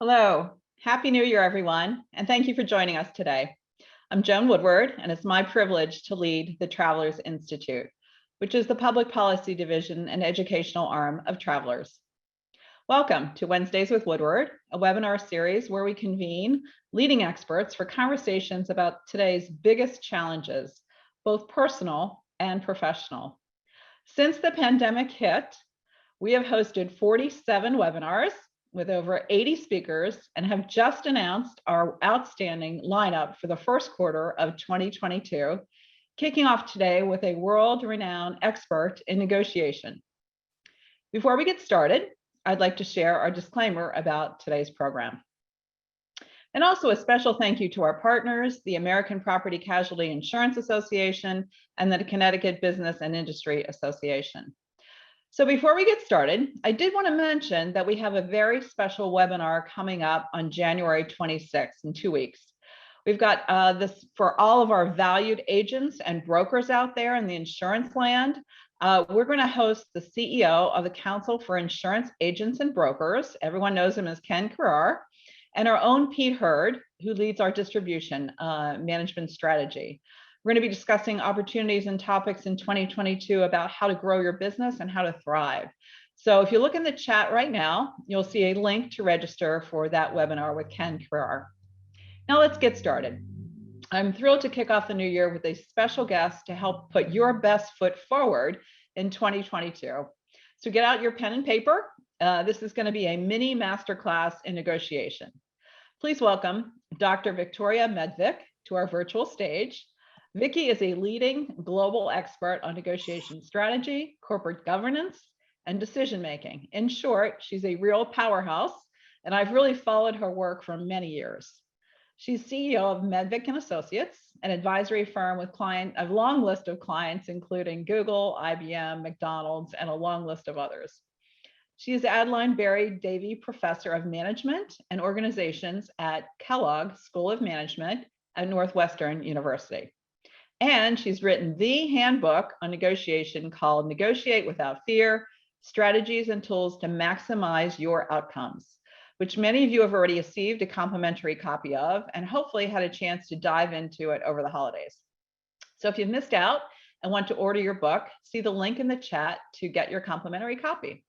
Hello, Happy New Year, everyone, and thank you for joining us today. I'm Joan Woodward, and it's my privilege to lead the Travelers Institute, which is the public policy division and educational arm of Travelers. Welcome to Wednesdays with Woodward, a webinar series where we convene leading experts for conversations about today's biggest challenges, both personal and professional. Since the pandemic hit, we have hosted 47 webinars with over 80 speakers and have just announced our outstanding lineup for the first quarter of 2022, kicking off today with a world-renowned expert in negotiation. Before we get started, I'd like to share our disclaimer about today's program. And also a special thank you to our partners, the American Property Casualty Insurance Association and the Connecticut Business and Industry Association. So before we get started, I did want to mention that we have a very special webinar coming up on January 26th in 2 weeks. We've got this for all of our valued agents and brokers out there in the insurance land. We're going to host the CEO of the Council for Insurance Agents and Brokers. Everyone knows him as Ken Carrar, and our own Pete Hurd, who leads our distribution management strategy. We're going to be discussing opportunities and topics in 2022 about how to grow your business and how to thrive. So if you look in the chat right now, you'll see a link to register for that webinar with Ken Carrar. Now let's get started. I'm thrilled to kick off the new year with a special guest to help put your best foot forward in 2022. So get out your pen and paper. This is going to be a mini masterclass in negotiation. Please welcome Dr. Victoria Medvec to our virtual stage. Vicki is a leading global expert on negotiation strategy, corporate governance, and decision-making. In short, she's a real powerhouse, and I've really followed her work for many years. She's CEO of Medvec and Associates, an advisory firm with a long list of clients, including Google, IBM, McDonald's, and a long list of others. She is Adeline Berry Davey Professor of Management and Organizations at Kellogg School of Management at Northwestern University. And she's written the handbook on negotiation called Negotiate Without Fear, Strategies and Tools to Maximize Your Outcomes, which many of you have already received a complimentary copy of and hopefully had a chance to dive into it over the holidays. So if you've missed out and want to order your book, see the link in the chat to get your complimentary copy.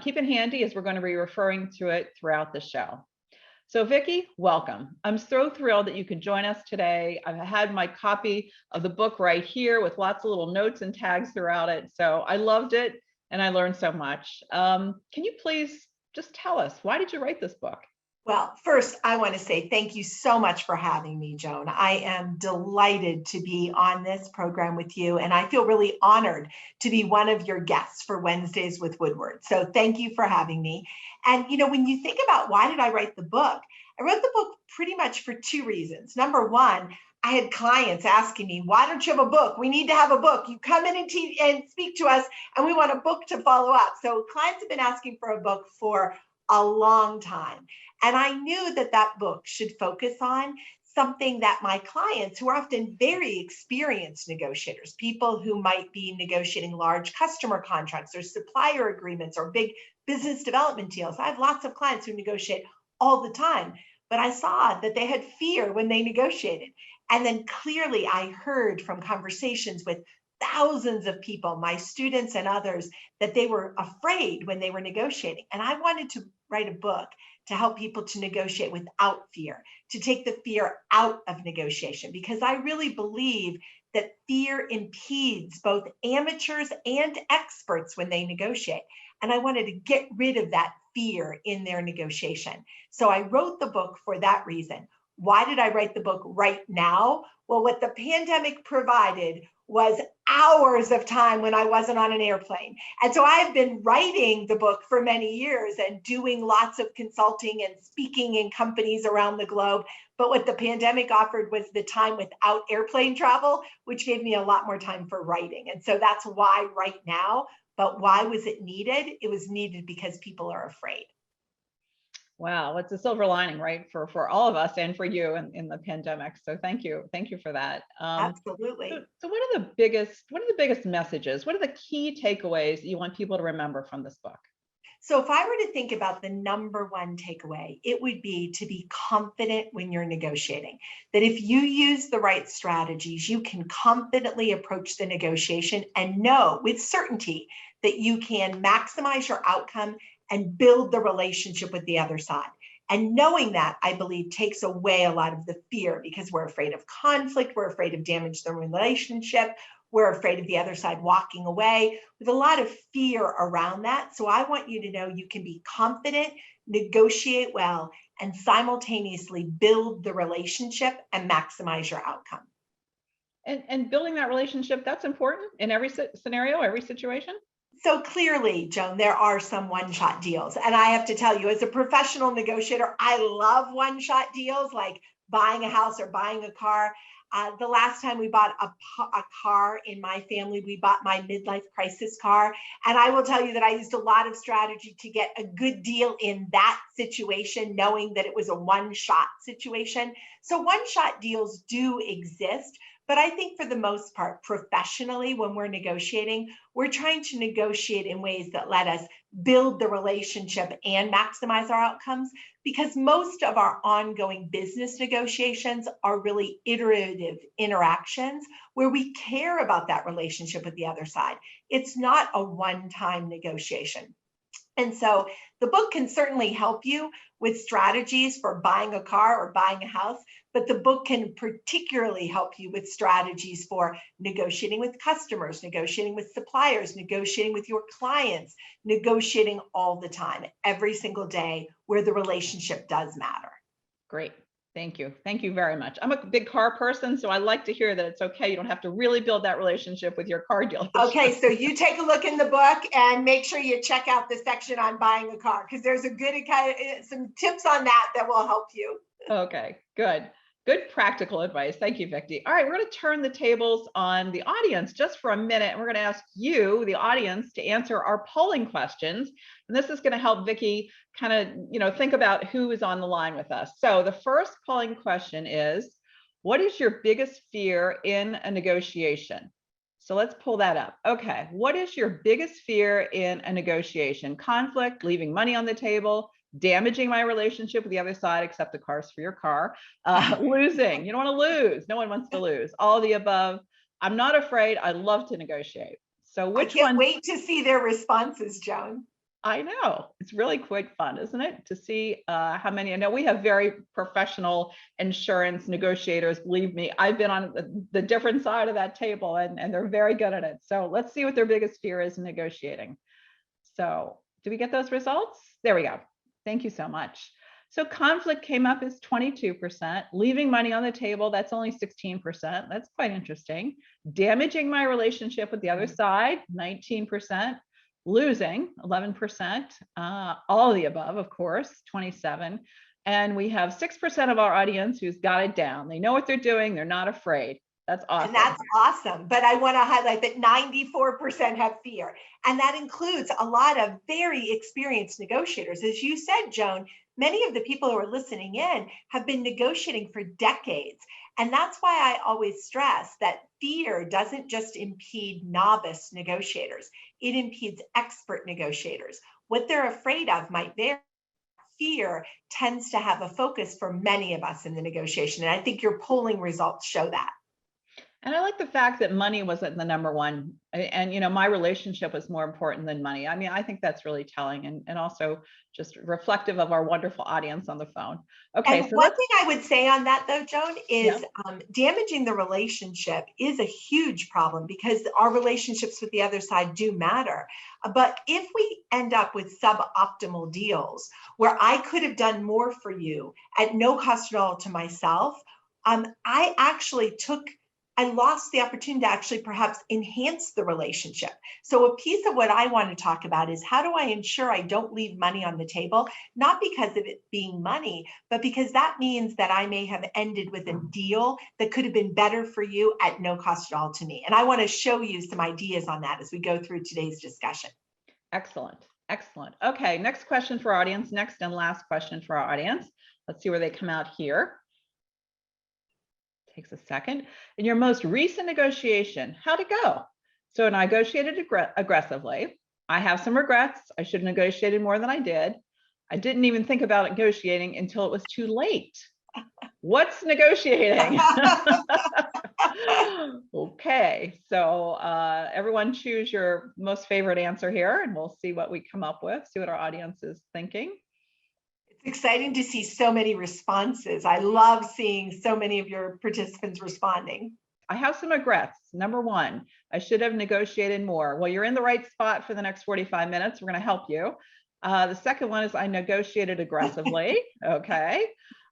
Keep it handy as we're going to be referring to it throughout the show. So Vicki, welcome. I'm so thrilled that you could join us today. I've had my copy of the book right here with lots of little notes and tags throughout it. So I loved it and I learned so much. Can you please just tell us, why did you write this book? Well, first, I want to say thank you so much for having me, Joan. I am delighted to be on this program with you, and I feel really honored to be one of your guests for Wednesdays with Woodward. So thank you for having me. And, when you think about why did I write the book, I wrote the book pretty much for two reasons. Number one, I had clients asking me, why don't you have a book? We need to have a book. You come in and speak to us, and we want a book to follow up. So clients have been asking for a book for a long time. And I knew that that book should focus on something that my clients, who are often very experienced negotiators, people who might be negotiating large customer contracts or supplier agreements or big business development deals. I have lots of clients who negotiate all the time, but I saw that they had fear when they negotiated. And then clearly I heard from conversations with thousands of people, my students and others, that they were afraid when they were negotiating. And I wanted to write a book to help people to negotiate without fear, to take the fear out of negotiation, because I really believe that fear impedes both amateurs and experts when they negotiate. And I wanted to get rid of that fear in their negotiation. So I wrote the book for that reason. Why did I write the book right now? Well, what the pandemic provided was hours of time when I wasn't on an airplane. And so I've been writing the book for many years and doing lots of consulting and speaking in companies around the globe. But what the pandemic offered was the time without airplane travel, which gave me a lot more time for writing. And so that's why right now. But why was it needed? It was needed because people are afraid. Wow, it's a silver lining, right, for all of us and for you in the pandemic. So thank you for that. Absolutely. So what are the biggest messages? What are the key takeaways that you want people to remember from this book? So if I were to think about the number one takeaway, it would be to be confident when you're negotiating. That if you use the right strategies, you can confidently approach the negotiation and know with certainty that you can maximize your outcome and build the relationship with the other side. And knowing that, I believe, takes away a lot of the fear because we're afraid of conflict, we're afraid of damage the relationship, we're afraid of the other side walking away, with a lot of fear around that. So I want you to know you can be confident, negotiate well, and simultaneously build the relationship and maximize your outcome. And building that relationship, that's important in every scenario, every situation. So clearly, Joan, there are some one-shot deals. And I have to tell you, as a professional negotiator, I love one-shot deals like buying a house or buying a car. The last time we bought a car in my family, we bought my midlife crisis car. And I will tell you that I used a lot of strategy to get a good deal in that situation, knowing that it was a one-shot situation. So one-shot deals do exist. But I think for the most part, professionally, when we're negotiating, we're trying to negotiate in ways that let us build the relationship and maximize our outcomes, because most of our ongoing business negotiations are really iterative interactions where we care about that relationship with the other side. It's not a one-time negotiation. And so the book can certainly help you with strategies for buying a car or buying a house, but the book can particularly help you with strategies for negotiating with customers, negotiating with suppliers, negotiating with your clients, negotiating all the time, every single day where the relationship does matter. Great. Thank you. Thank you very much. I'm a big car person, so I like to hear that it's okay. You don't have to really build that relationship with your car dealer. Okay, so you take a look in the book and make sure you check out the section on buying a car, because there's a good some tips on that will help you. Okay, good. Good practical advice. Thank you, Vicki. All right, we're going to turn the tables on the audience just for a minute, and we're going to ask you, the audience, to answer our polling questions. And this is going to help Vicki kind of, think about who is on the line with us. So the first polling question is, what is your biggest fear in a negotiation? So let's pull that up. Okay, what is your biggest fear in a negotiation? Conflict, leaving money on the table, damaging my relationship with the other side, except the car's for your car, losing. You don't want to lose. No one wants to lose. All the above. I'm not afraid. I love to negotiate. So which one? I can't wait to see their responses, Joan. I know. It's really quite fun, isn't it? To see how many. I know we have very professional insurance negotiators. Believe me, I've been on the different side of that table, and they're very good at it. So let's see what their biggest fear is in negotiating. So do we get those results? There we go. Thank you so much. So conflict came up as 22%, leaving money on the table, that's only 16%. That's quite interesting. Damaging my relationship with the other side, 19%. Losing, 11%. All of the above, of course, 27%. And we have 6% of our audience who's got it down. They know what they're doing. They're not afraid. That's awesome. And that's awesome. But I want to highlight that 94% have fear. And that includes a lot of very experienced negotiators. As you said, Joan, many of the people who are listening in have been negotiating for decades. And that's why I always stress that fear doesn't just impede novice negotiators. It impedes expert negotiators. What they're afraid of might vary. Fear tends to have a focus for many of us in the negotiation. And I think your polling results show that. And I like the fact that money wasn't the number one. And, my relationship was more important than money. I mean, I think that's really telling and also just reflective of our wonderful audience on the phone. Okay. And so one thing I would say on that, though, Joan, is yeah. Damaging the relationship is a huge problem because our relationships with the other side do matter. But if we end up with suboptimal deals where I could have done more for you at no cost at all to myself, I lost the opportunity to actually perhaps enhance the relationship. So a piece of what I want to talk about is how do I ensure I don't leave money on the table, not because of it being money, but because that means that I may have ended with a deal that could have been better for you at no cost at all to me. And I want to show you some ideas on that as we go through today's discussion. Excellent. Excellent. Okay, next question for our audience, next and last question for our audience. Let's see where they come out here. Takes a second. In your most recent negotiation, how'd it go? So I negotiated aggressively. I have some regrets. I should have negotiated more than I did. I didn't even think about negotiating until it was too late. What's negotiating? Okay, so everyone choose your most favorite answer here, and we'll see what we come up with, see what our audience is thinking. It's exciting to see so many responses. I love seeing so many of your participants responding. I have some regrets. Number one, I should have negotiated more. Well, you're in the right spot for the next 45 minutes. We're going to help you. The second one is I negotiated aggressively. Okay.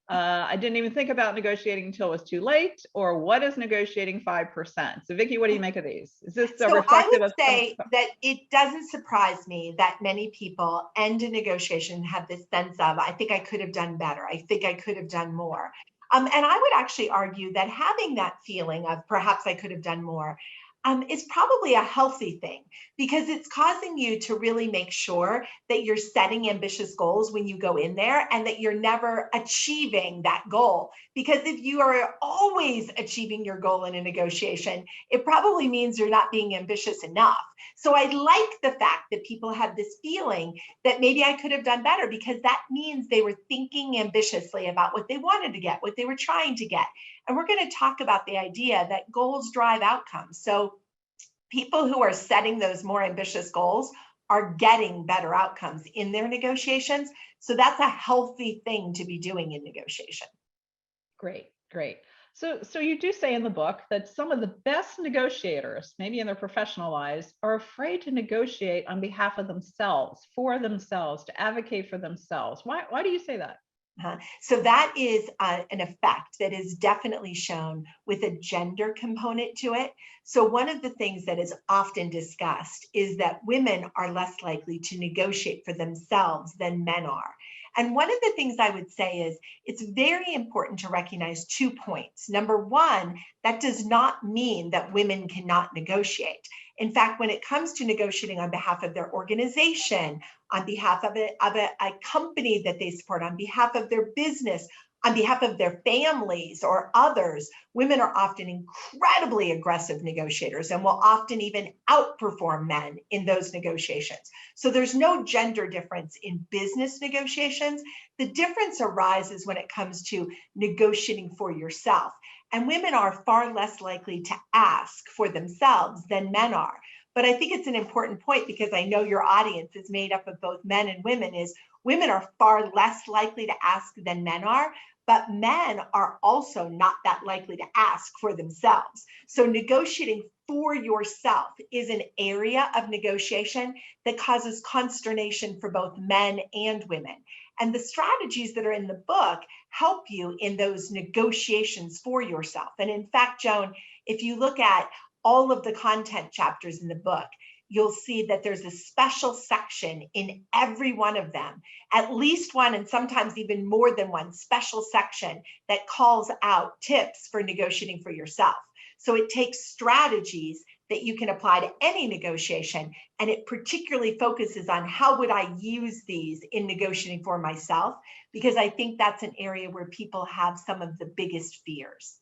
I didn't even think about negotiating until it was too late. Or what is negotiating 5%? So Vicki, what do you make of these? Is this reflective of? I would say that it doesn't surprise me that many people end a negotiation and have this sense of, I think I could have done better. I think I could have done more. And I would actually argue that having that feeling of perhaps I could have done more is probably a healthy thing, because it's causing you to really make sure that you're setting ambitious goals when you go in there and that you're never achieving that goal. Because if you are always achieving your goal in a negotiation, it probably means you're not being ambitious enough. So I like the fact that people have this feeling that maybe I could have done better, because that means they were thinking ambitiously about what they wanted to get, what they were trying to get. And we're going to talk about the idea that goals drive outcomes. So people who are setting those more ambitious goals are getting better outcomes in their negotiations. So that's a healthy thing to be doing in negotiation. Great, great. So you do say in the book that some of the best negotiators, maybe in their professional lives, are afraid to negotiate on behalf of themselves, for themselves, to advocate for themselves. Why do you say that? So that is an effect that is definitely shown with a gender component to it. So one of the things that is often discussed is that women are less likely to negotiate for themselves than men are. And one of the things I would say is it's very important to recognize 2 points. Number one, that does not mean that women cannot negotiate. In fact, when it comes to negotiating on behalf of their organization, on behalf of a company that they support, on behalf of their business, on behalf of their families or others, women are often incredibly aggressive negotiators and will often even outperform men in those negotiations. So there's no gender difference in business negotiations. The difference arises when it comes to negotiating for yourself. And women are far less likely to ask for themselves than men are. But I think it's an important point, because I know your audience is made up of both men and women, is women are far less likely to ask than men are, but men are also not that likely to ask for themselves. So negotiating for yourself is an area of negotiation that causes consternation for both men and women. And the strategies that are in the book help you in those negotiations for yourself. And in fact, Joan, if you look at all of the content chapters in the book, you'll see that there's a special section in every one of them, at least one, and sometimes even more than one special section that calls out tips for negotiating for yourself. So it takes strategies that you can apply to any negotiation, and it particularly focuses on how would I use these in negotiating for myself, because I think that's an area where people have some of the biggest fears.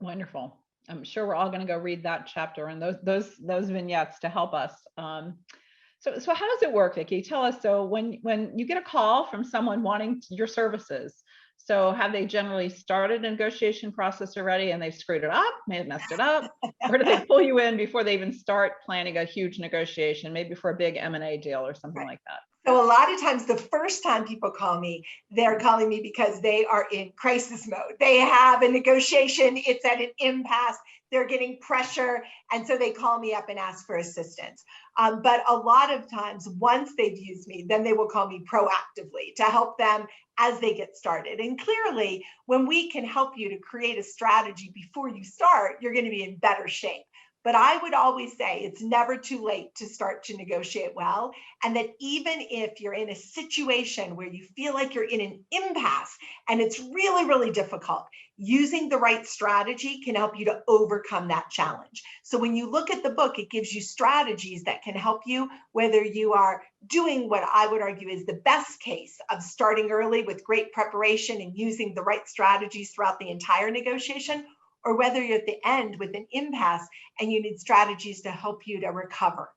Wonderful. I'm sure we're all going to go read that chapter and those vignettes to help us. So how does it work, Vicki? Tell us. So when you get a call from someone wanting your services, so have they generally started a negotiation process already and they've screwed it up, may have messed it up, or do they pull you in before they even start planning a huge negotiation, maybe for a big M&A deal or something like that? So a lot of times, the first time people call me, they're calling me because they are in crisis mode. They have a negotiation, it's at an impasse, they're getting pressure, and so they call me up and ask for assistance. But a lot of times, once they've used me, then they will call me proactively to help them as they get started. And clearly, when we can help you to create a strategy before you start, you're going to be in better shape. But I would always say it's never too late to start to negotiate well. And that even if you're in a situation where you feel like you're in an impasse and it's really, really difficult, using the right strategy can help you to overcome that challenge. So when you look at the book, it gives you strategies that can help you, whether you are doing what I would argue is the best case of starting early with great preparation and using the right strategies throughout the entire negotiation, or whether you're at the end with an impasse and you need strategies to help you to recover.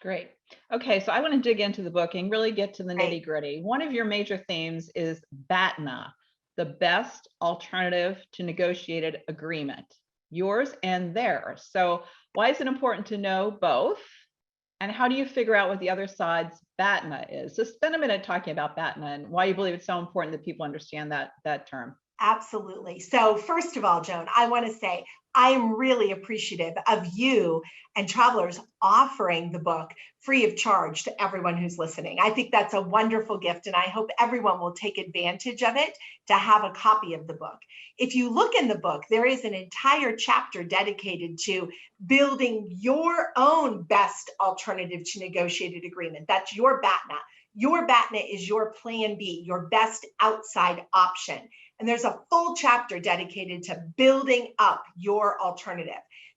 Great. Okay, so I want to dig into the book and really get to the Great. nitty gritty. One of your major themes is Batna, the best alternative to negotiated agreement, yours and theirs. So why is it important to know both? And how do you figure out what the other side's Batna is? So spend a minute talking about Batna and why you believe it's so important that people understand that term. Absolutely. So, first of all, Joan, I want to say I am really appreciative of you and travelers offering the book free of charge to everyone who's listening. I think that's a wonderful gift, and I hope everyone will take advantage of it to have a copy of the book. If you look in the book, there is an entire chapter dedicated to building your own best alternative to negotiated agreement. That's your BATNA. Your BATNA is your plan B, your best outside option. And there's a full chapter dedicated to building up your alternative.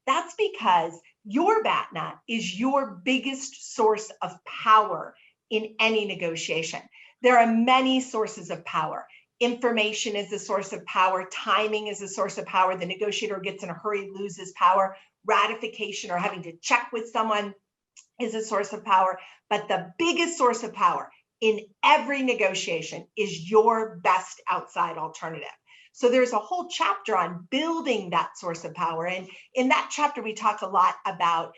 That's because your BATNA is your biggest source of power in any negotiation. There are many sources of power. Information is a source of power. Timing is a source of power. The negotiator gets in a hurry, loses power. Ratification or having to check with someone is a source of power. But the biggest source of power in every negotiation is your best outside alternative. So there's a whole chapter on building that source of power. And in that chapter, we talk a lot about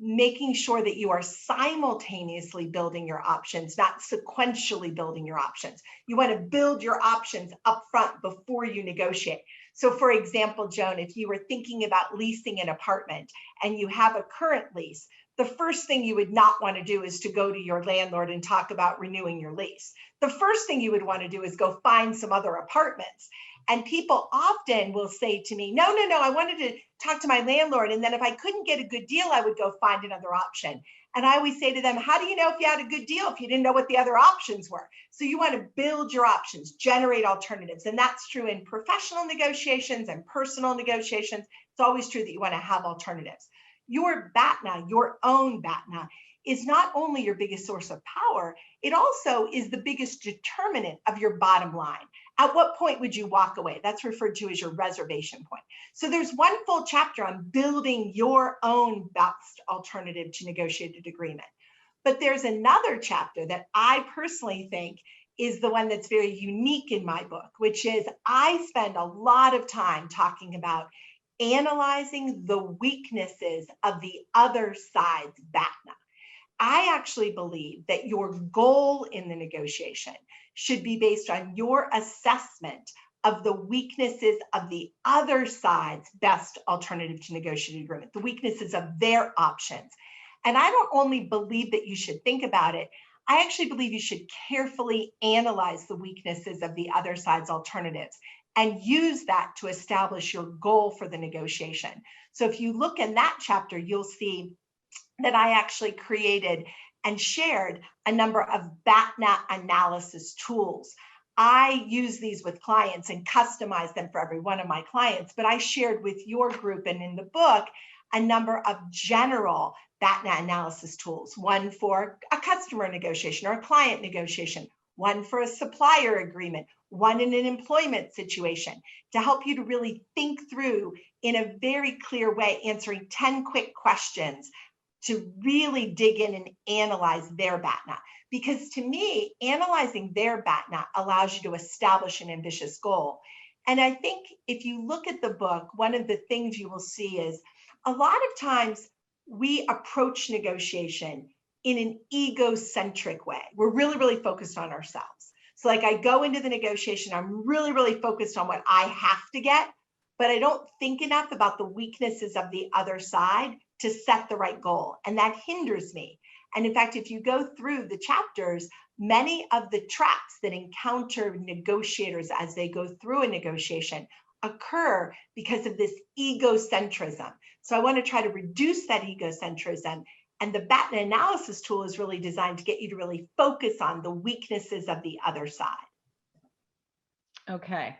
making sure that you are simultaneously building your options, not sequentially building your options. You want to build your options up front before you negotiate. So for example, Joan, if you were thinking about leasing an apartment and you have a current lease, the first thing you would not want to do is to go to your landlord and talk about renewing your lease. The first thing you would want to do is go find some other apartments. And people often will say to me, no, I wanted to talk to my landlord. And then if I couldn't get a good deal, I would go find another option. And I always say to them, how do you know if you had a good deal if you didn't know what the other options were? So you want to build your options, generate alternatives. And that's true in professional negotiations and personal negotiations. It's always true that you want to have alternatives. Your BATNA, your own BATNA, is not only your biggest source of power, it also is the biggest determinant of your bottom line. At what point would you walk away? That's referred to as your reservation point. So there's one full chapter on building your own best alternative to negotiated agreement. But there's another chapter that I personally think is the one that's very unique in my book, which is I spend a lot of time talking about analyzing the weaknesses of the other side's BATNA. I actually believe that your goal in the negotiation should be based on your assessment of the weaknesses of the other side's best alternative to negotiated agreement, the weaknesses of their options. And I don't only believe that you should think about it, I actually believe you should carefully analyze the weaknesses of the other side's alternatives and use that to establish your goal for the negotiation. So if you look in that chapter, you'll see that I actually created and shared a number of BATNA analysis tools. I use these with clients and customize them for every one of my clients, but I shared with your group and in the book a number of general BATNA analysis tools, one for a customer negotiation or a client negotiation, one for a supplier agreement, one in an employment situation, to help you to really think through in a very clear way, answering 10 quick questions to really dig in and analyze their BATNA. Because to me, analyzing their BATNA allows you to establish an ambitious goal. And I think if you look at the book, one of the things you will see is a lot of times we approach negotiation in an egocentric way. We're really focused on ourselves. So like I go into the negotiation, I'm really focused on what I have to get, but I don't think enough about the weaknesses of the other side to set the right goal. And that hinders me. And in fact, if you go through the chapters, many of the traps that encounter negotiators as they go through a negotiation occur because of this egocentrism. So I want to try to reduce that egocentrism. And the BATNA analysis tool is really designed to get you to really focus on the weaknesses of the other side. Okay.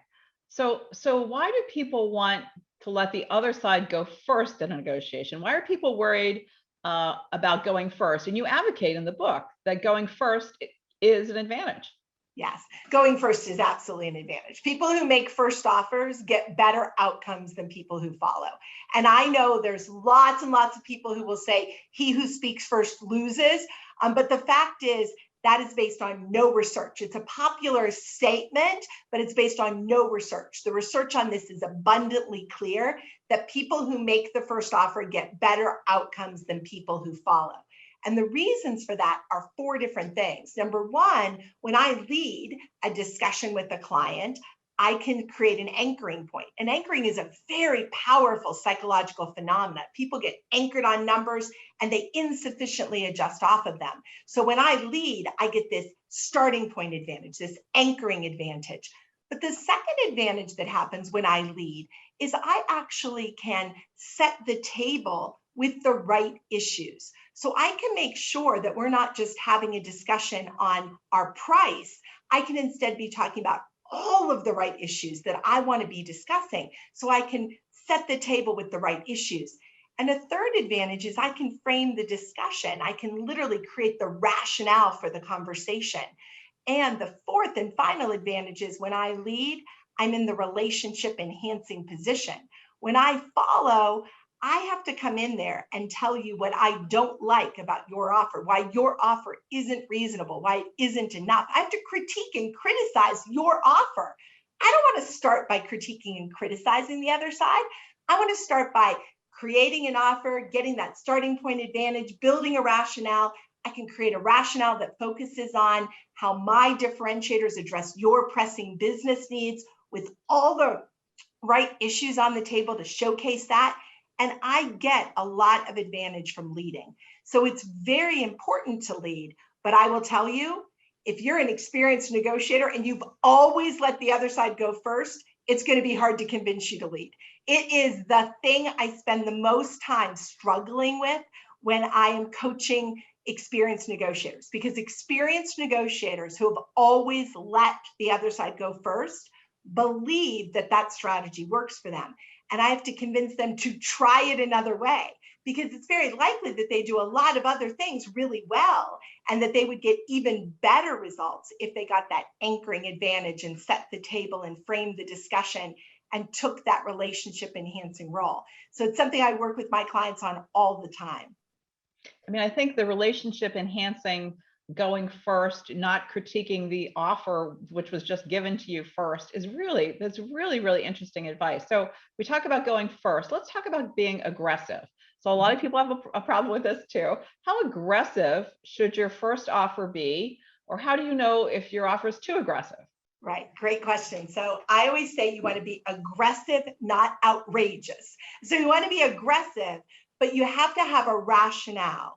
So why do people want to let the other side go first in a negotiation? Why are people worried about going first? And you advocate in the book that going first is an advantage. Yes, going first is absolutely an advantage. People who make first offers get better outcomes than people who follow. And I know there's lots and lots of people who will say, he who speaks first loses. But the fact is, that is based on no research. It's a popular statement, but it's based on no research. The research on this is abundantly clear that people who make the first offer get better outcomes than people who follow. And the reasons for that are 4 different things. Number one, when I lead a discussion with a client, I can create an anchoring point. And anchoring is a very powerful psychological phenomenon. People get anchored on numbers and they insufficiently adjust off of them. So when I lead, I get this starting point advantage, this anchoring advantage. But the second advantage that happens when I lead is I actually can set the table with the right issues. So I can make sure that we're not just having a discussion on our price. I can instead be talking about all of the right issues that I want to be discussing. So I can set the table with the right issues. And a third advantage is I can frame the discussion. I can literally create the rationale for the conversation. And the fourth and final advantage is when I lead, I'm in the relationship enhancing position. When I follow, I have to come in there and tell you what I don't like about your offer, why your offer isn't reasonable, why it isn't enough. I have to critique and criticize your offer. I don't want to start by critiquing and criticizing the other side. I want to start by creating an offer, getting that starting point advantage, building a rationale. I can create a rationale that focuses on how my differentiators address your pressing business needs with all the right issues on the table to showcase that. And I get a lot of advantage from leading. So it's very important to lead. But I will tell you, if you're an experienced negotiator and you've always let the other side go first, it's going to be hard to convince you to lead. It is the thing I spend the most time struggling with when I am coaching experienced negotiators, because experienced negotiators who have always let the other side go first believe that that strategy works for them. And I have to convince them to try it another way, because it's very likely that they do a lot of other things really well and that they would get even better results if they got that anchoring advantage and set the table and framed the discussion and took that relationship enhancing role. So it's something I work with my clients on all the time. I mean, I think the relationship enhancing, going first, not critiquing the offer, which was just given to you first, that's really, really interesting advice. So we talk about going first. Let's talk about being aggressive. So a lot of people have a problem with this too. How aggressive should your first offer be? Or how do you know if your offer is too aggressive? Right. Great question. So I always say you want to be aggressive, not outrageous. So you want to be aggressive, but you have to have a rationale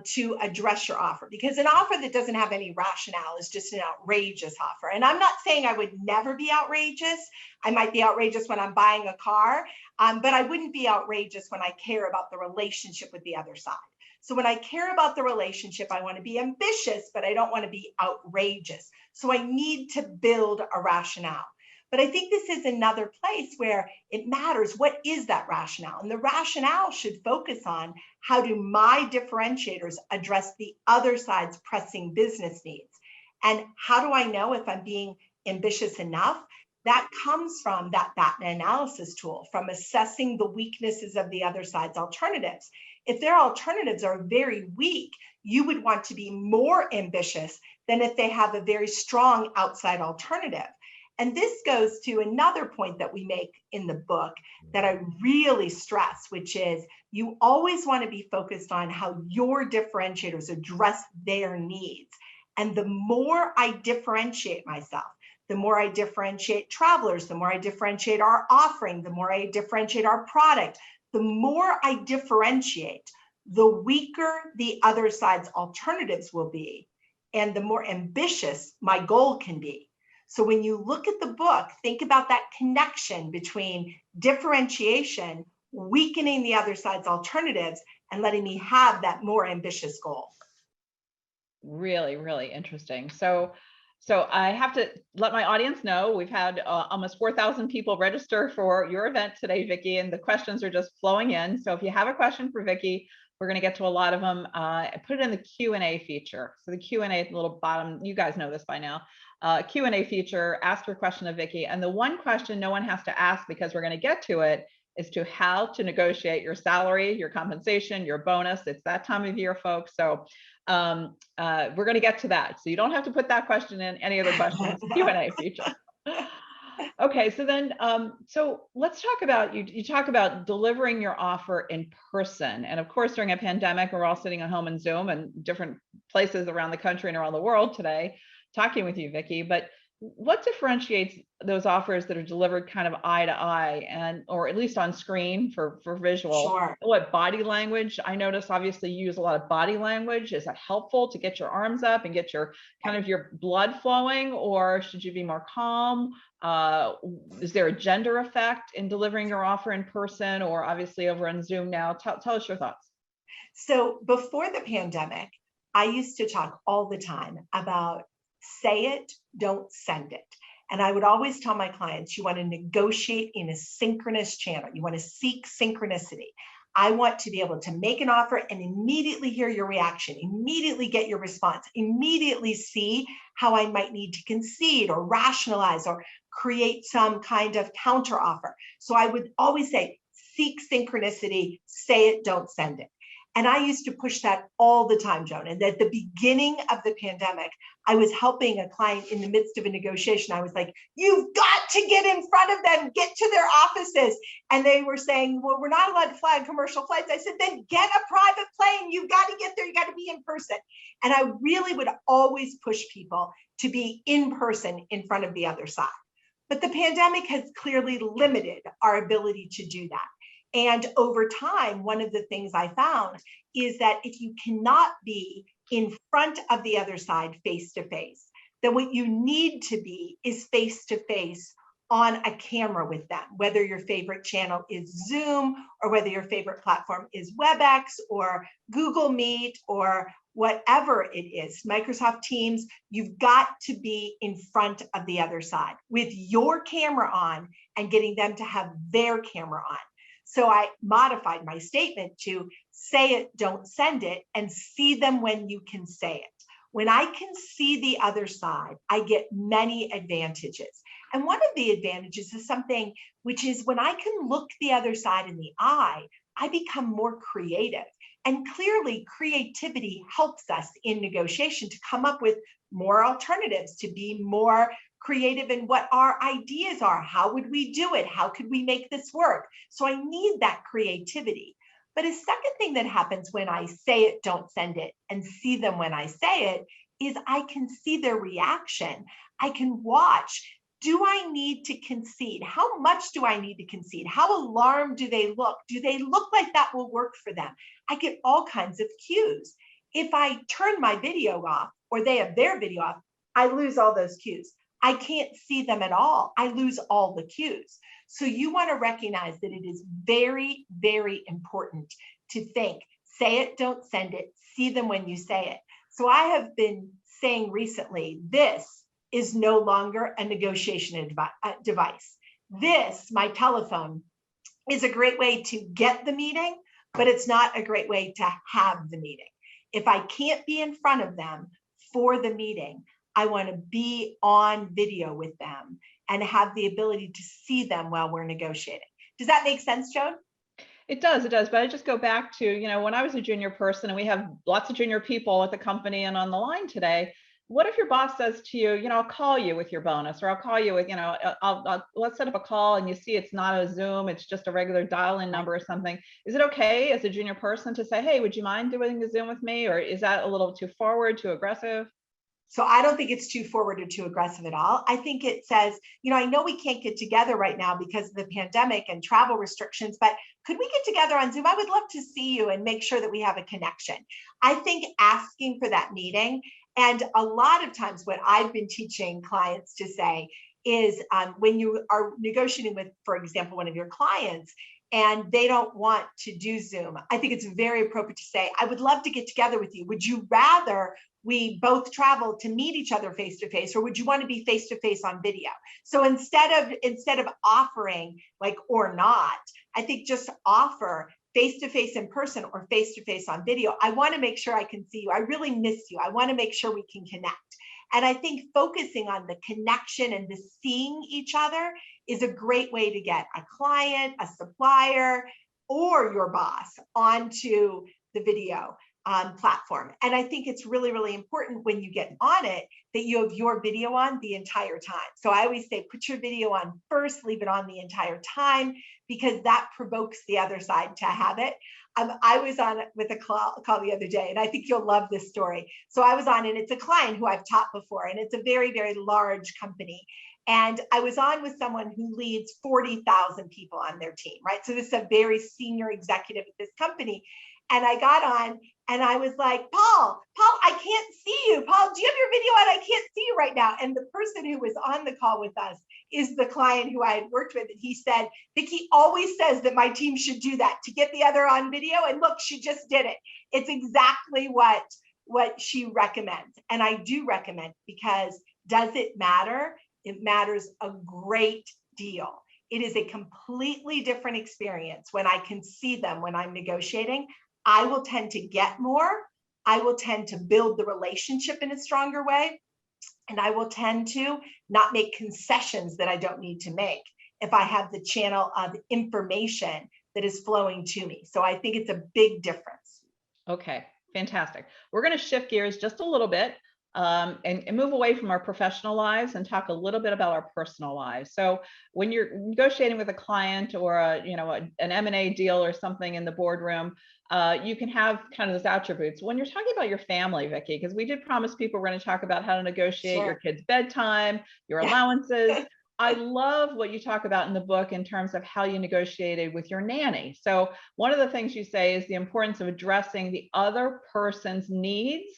to address your offer, because an offer that doesn't have any rationale is just an outrageous offer. And I'm not saying I would never be outrageous. I might be outrageous when I'm buying a car, but I wouldn't be outrageous when I care about the relationship with the other side. So when I care about the relationship, I want to be ambitious, but I don't want to be outrageous. So I need to build a rationale. But I think this is another place where it matters. What is that rationale? And the rationale should focus on how do my differentiators address the other side's pressing business needs? And how do I know if I'm being ambitious enough? That comes from that Batna analysis tool, from assessing the weaknesses of the other side's alternatives. If their alternatives are very weak, you would want to be more ambitious than if they have a very strong outside alternative. And this goes to another point that we make in the book that I really stress, which is you always want to be focused on how your differentiators address their needs. And the more I differentiate myself, the more I differentiate travelers, the more I differentiate our offering, the more I differentiate our product, the more I differentiate, the weaker the other side's alternatives will be, and the more ambitious my goal can be. So when you look at the book, think about that connection between differentiation, weakening the other side's alternatives, and letting me have that more ambitious goal. Really, really interesting. So I have to let my audience know we've had almost 4,000 people register for your event today, Vicki, and the questions are just flowing in. So if you have a question for Vicki, We're going to get to a lot of them. I put it in the Q&A feature. So the Q&A at the little bottom, you guys know this by now. Q&A feature, ask your question of Vicki. And the one question no one has to ask, because we're going to get to it, is to how to negotiate your salary, your compensation, your bonus. It's that time of year, folks. So we're going to get to that. So you don't have to put that question in. Any other questions? Q&A feature. Okay, so then, so let's talk about, you talk about delivering your offer in person. And of course, during a pandemic, we're all sitting at home in Zoom and different places around the country and around the world today, talking with you, Vicki. But what differentiates those offers that are delivered kind of eye to eye, and or at least on screen for visual? Sure. What body language? I notice obviously you use a lot of body language. Is that helpful to get your arms up and get your kind of your blood flowing, or should you be more calm? Is there a gender effect in delivering your offer in person or obviously over on Zoom now? Tell us your thoughts. So before the pandemic, I used to talk all the time about say it, don't send it. And I would always tell my clients, you want to negotiate in a synchronous channel. You want to seek synchronicity. I want to be able to make an offer and immediately hear your reaction, immediately get your response, immediately see how I might need to concede or rationalize or create some kind of counter offer. So I would always say, seek synchronicity, say it, don't send it. And I used to push that all the time, Joan. And at the beginning of the pandemic, I was helping a client in the midst of a negotiation. I was like, you've got to get in front of them, get to their offices. And they were saying, well, we're not allowed to fly on commercial flights. I said, then get a private plane. You've got to get there. You got to be in person. And I really would always push people to be in person in front of the other side. But the pandemic has clearly limited our ability to do that. And over time, one of the things I found is that if you cannot be in front of the other side face to face, then what you need to be is face to face on a camera with them, whether your favorite channel is Zoom or whether your favorite platform is WebEx or Google Meet or whatever it is, Microsoft Teams. You've got to be in front of the other side with your camera on and getting them to have their camera on. So I modified my statement to say it, don't send it, and see them when you can say it. When I can see the other side, I get many advantages. And one of the advantages is something which is when I can look the other side in the eye, I become more creative. And clearly, creativity helps us in negotiation to come up with more alternatives, to be more creative in what our ideas are. How would we do it? How could we make this work? So I need that creativity. But a second thing that happens when I say it, don't send it, and see them when I say it, is I can see their reaction. I can watch. Do I need to concede? How much do I need to concede? How alarmed do they look? Do they look like that will work for them? I get all kinds of cues. If I turn my video off or they have their video off, I lose all those cues. I can't see them at all. I lose all the cues. So you want to recognize that it is very, very important to think, say it, don't send it, see them when you say it. So I have been saying recently, this is no longer a negotiation device. This, my telephone, is a great way to get the meeting, but it's not a great way to have the meeting. If I can't be in front of them for the meeting, I want to be on video with them and have the ability to see them while we're negotiating. Does that make sense, Joan? It does. But I just go back to, when I was a junior person, and we have lots of junior people at the company and on the line today. What if your boss says to you, I'll call you with your bonus, or I'll call you with, let's set up a call, and you see it's not a Zoom, it's just a regular dial-in number or something. Is it okay as a junior person to say, hey, would you mind doing a Zoom with me? Or is that a little too forward, too aggressive? So I don't think it's too forward or too aggressive at all. I think it says, I know we can't get together right now because of the pandemic and travel restrictions, but could we get together on Zoom? I would love to see you and make sure that we have a connection. I think asking for that meeting, and a lot of times what I've been teaching clients to say is when you are negotiating with, for example, one of your clients, and they don't want to do Zoom, I think it's very appropriate to say, I would love to get together with you. Would you rather we both travel to meet each other face to face, or would you want to be face to face on video? So instead of offering like or not, I think just offer face-to-face in person or face-to-face on video, I want to make sure I can see you. I really miss you. I want to make sure we can connect. And I think focusing on the connection and the seeing each other is a great way to get a client, a supplier, or your boss onto the video platform. And I think it's really, really important when you get on it that you have your video on the entire time. So I always say, put your video on first, leave it on the entire time, because that provokes the other side to have it. I was on with a call the other day, and I think you'll love this story. So I was on, and it's a client who I've taught before, and it's a very, very large company. And I was on with someone who leads 40,000 people on their team, right? So this is a very senior executive at this company. And I got on and I was like, Paul, I can't see you. Paul, do you have your video on? I can't see you right now. And the person who was on the call with us is the client who I had worked with. And he said, Vicki always says that my team should do that, to get the other on video. And look, she just did it. It's exactly what she recommends. And I do recommend, because does it matter? It matters a great deal. It is a completely different experience when I can see them when I'm negotiating. I will tend to get more. I will tend to build the relationship in a stronger way. And I will tend to not make concessions that I don't need to make if I have the channel of information that is flowing to me. So I think it's a big difference. Okay, fantastic. We're going to shift gears just a little bit and move away from our professional lives and talk a little bit about our personal lives. So when you're negotiating with a client or an M&A deal or something in the boardroom, you can have kind of those attributes. When you're talking about your family, Vicki, because we did promise people we're going to talk about how to negotiate your kids' bedtime, your allowances. I love what you talk about in the book in terms of how you negotiated with your nanny. So one of the things you say is the importance of addressing the other person's needs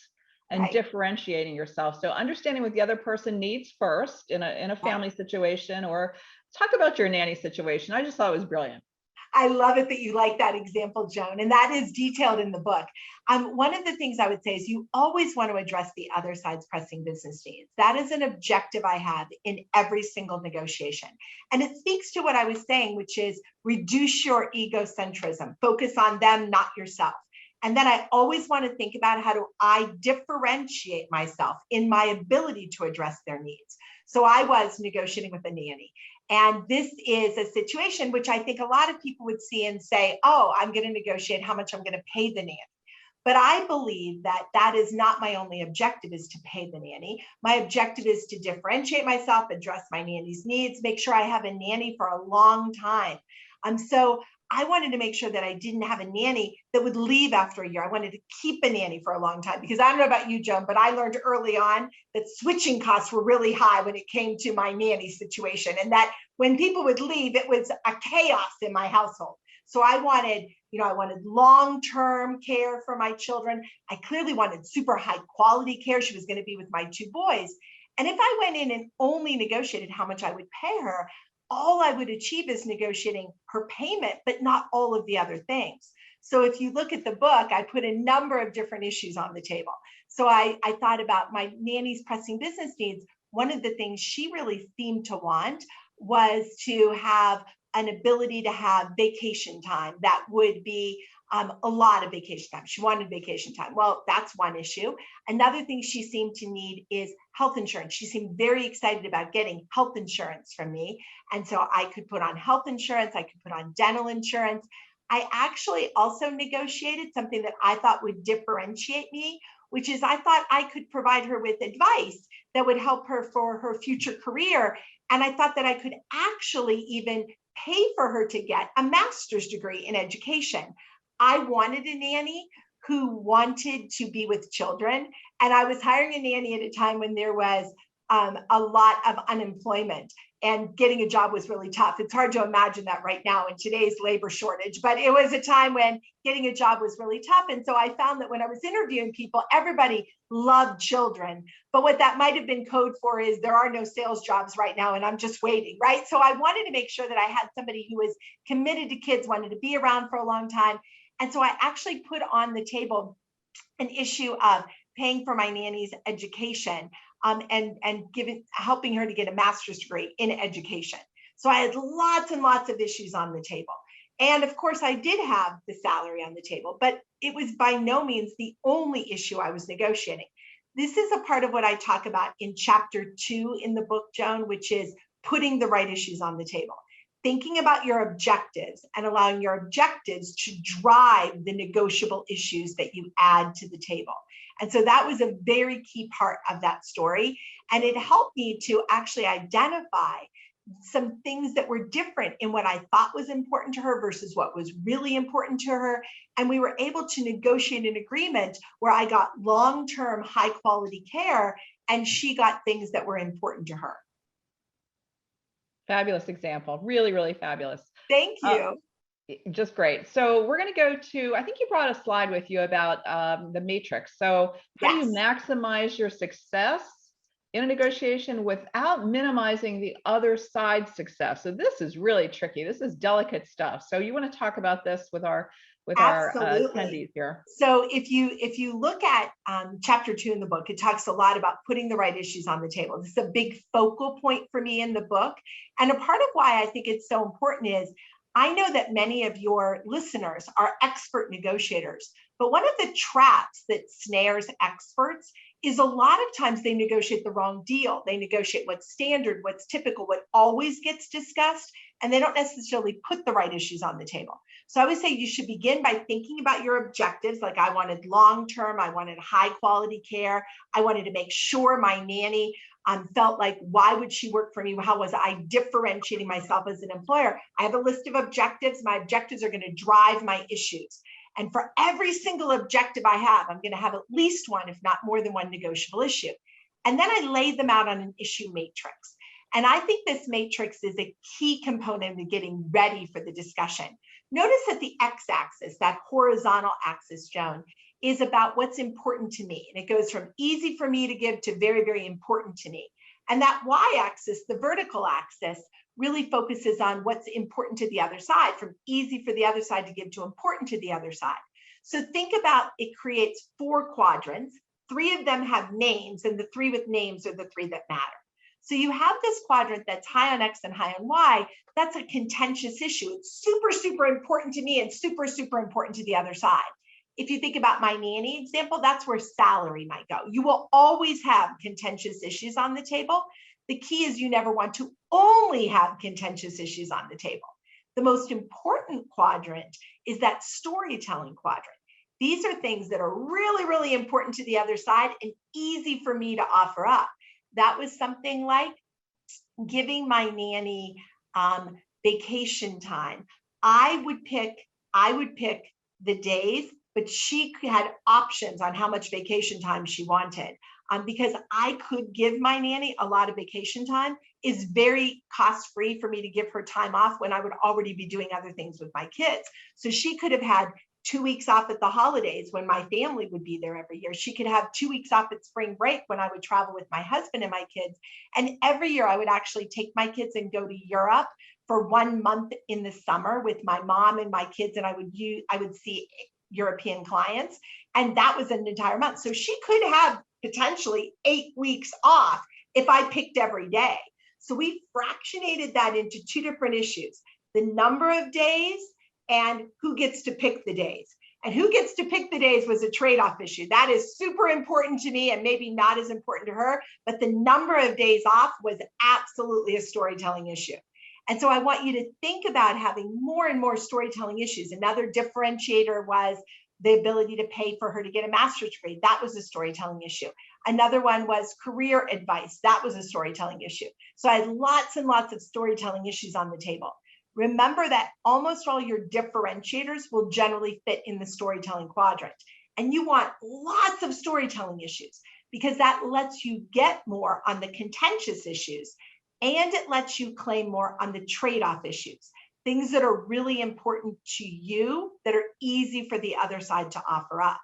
and differentiating yourself. So understanding what the other person needs first in a family situation, or talk about your nanny situation. I just thought it was brilliant. I love it that you like that example, Joan, and that is detailed in the book. One of the things I would say is you always want to address the other side's pressing business needs. That is an objective I have in every single negotiation. And it speaks to what I was saying, which is reduce your egocentrism, focus on them, not yourself. And then I always want to think about, how do I differentiate myself in my ability to address their needs? So I was negotiating with a nanny. And this is a situation which I think a lot of people would see and say, oh, I'm going to negotiate how much I'm going to pay the nanny. But I believe that that is not my only objective, is to pay the nanny. My objective is to differentiate myself, address my nanny's needs, make sure I have a nanny for a long time. So I wanted to make sure that I didn't have a nanny that would leave after a year. I wanted to keep a nanny for a long time, because I don't know about you, Joan, but I learned early on that switching costs were really high when it came to my nanny situation. And that when people would leave, it was a chaos in my household. So I wanted long-term care for my children. I clearly wanted super high quality care. She was going to be with my two boys. And if I went in and only negotiated how much I would pay her, all I would achieve is negotiating her payment, but not all of the other things. So if you look at the book, I put a number of different issues on the table. So I thought about my nanny's pressing business needs. One of the things she really seemed to want was to have an ability to have vacation time that would be a lot of vacation time. She wanted vacation time. Well, that's one issue. Another thing she seemed to need is health insurance. She seemed very excited about getting health insurance from me. And so I could put on health insurance. I could put on dental insurance. I actually also negotiated something that I thought would differentiate me, which is I thought I could provide her with advice that would help her for her future career. And I thought that I could actually even pay for her to get a master's degree in education. I wanted a nanny who wanted to be with children. And I was hiring a nanny at a time when there was a lot of unemployment, and getting a job was really tough. It's hard to imagine that right now in today's labor shortage, but it was a time when getting a job was really tough. And so I found that when I was interviewing people, everybody loved children. But what that might have been code for is there are no sales jobs right now, and I'm just waiting, right? So I wanted to make sure that I had somebody who was committed to kids, wanted to be around for a long time. And so I actually put on the table an issue of paying for my nanny's education and helping her to get a master's degree in education. So I had lots and lots of issues on the table. And of course, I did have the salary on the table, but it was by no means the only issue I was negotiating. This is a part of what I talk about in chapter 2 in the book, Joan, which is putting the right issues on the table. Thinking about your objectives and allowing your objectives to drive the negotiable issues that you add to the table. And so that was a very key part of that story. And it helped me to actually identify some things that were different in what I thought was important to her versus what was really important to her. And we were able to negotiate an agreement where I got long-term high quality care and she got things that were important to her. Fabulous example. Really, really fabulous. Thank you. Just great. So we're going to go to, I think you brought a slide with you about the matrix. So how do you maximize your success in a negotiation without minimizing the other side's success? So this is really tricky. This is delicate stuff. So you want to talk about this with our attendees here. So if you look at chapter 2 in the book, it talks a lot about putting the right issues on the table. This is a big focal point for me in the book. And a part of why I think it's so important is I know that many of your listeners are expert negotiators, but one of the traps that snares experts is a lot of times they negotiate the wrong deal. They negotiate what's standard, what's typical, what always gets discussed, and they don't necessarily put the right issues on the table. So I would say you should begin by thinking about your objectives. Like I wanted long-term, I wanted high quality care. I wanted to make sure my nanny felt like, why would she work for me? How was I differentiating myself as an employer? I have a list of objectives. My objectives are going to drive my issues. And for every single objective I have, I'm going to have at least one, if not more than one negotiable issue. And then I lay them out on an issue matrix. And I think this matrix is a key component of getting ready for the discussion. Notice that the x-axis, that horizontal axis, Joan, is about what's important to me. And it goes from easy for me to give to very, very important to me. And that y-axis, the vertical axis, really focuses on what's important to the other side, from easy for the other side to give to important to the other side. So think about, it creates 4 quadrants. 3 of them have names, and the 3 with names are the 3 that matter. So you have this quadrant that's high on X and high on Y. That's a contentious issue. It's super, super important to me and super, super important to the other side. If you think about my nanny example, that's where salary might go. You will always have contentious issues on the table. The key is you never want to only have contentious issues on the table. The most important quadrant is that storytelling quadrant. These are things that are really, really important to the other side and easy for me to offer up. That was something like giving my nanny vacation time. I would pick the days, but she had options on how much vacation time she wanted. Because I could give my nanny a lot of vacation time, is very cost-free for me to give her time off when I would already be doing other things with my kids. So she could have had 2 weeks off at the holidays when my family would be there every year. She could have 2 weeks off at spring break when I would travel with my husband and my kids. And every year I would actually take my kids and go to Europe for 1 month in the summer with my mom and my kids. And I would see European clients. And that was an entire month. So she could have potentially 8 weeks off if I picked every day. So we fractionated that into 2 different issues: the number of days and who gets to pick the days. And who gets to pick the days was a trade-off issue. That is super important to me and maybe not as important to her, but the number of days off was absolutely a storytelling issue. And so I want you to think about having more and more storytelling issues. Another differentiator was the ability to pay for her to get a master's degree. That was a storytelling issue. Another one was career advice. That was a storytelling issue. So I had lots and lots of storytelling issues on the table. Remember that almost all your differentiators will generally fit in the storytelling quadrant. And you want lots of storytelling issues because that lets you get more on the contentious issues, and it lets you claim more on the trade-off issues. Things that are really important to you that are easy for the other side to offer up.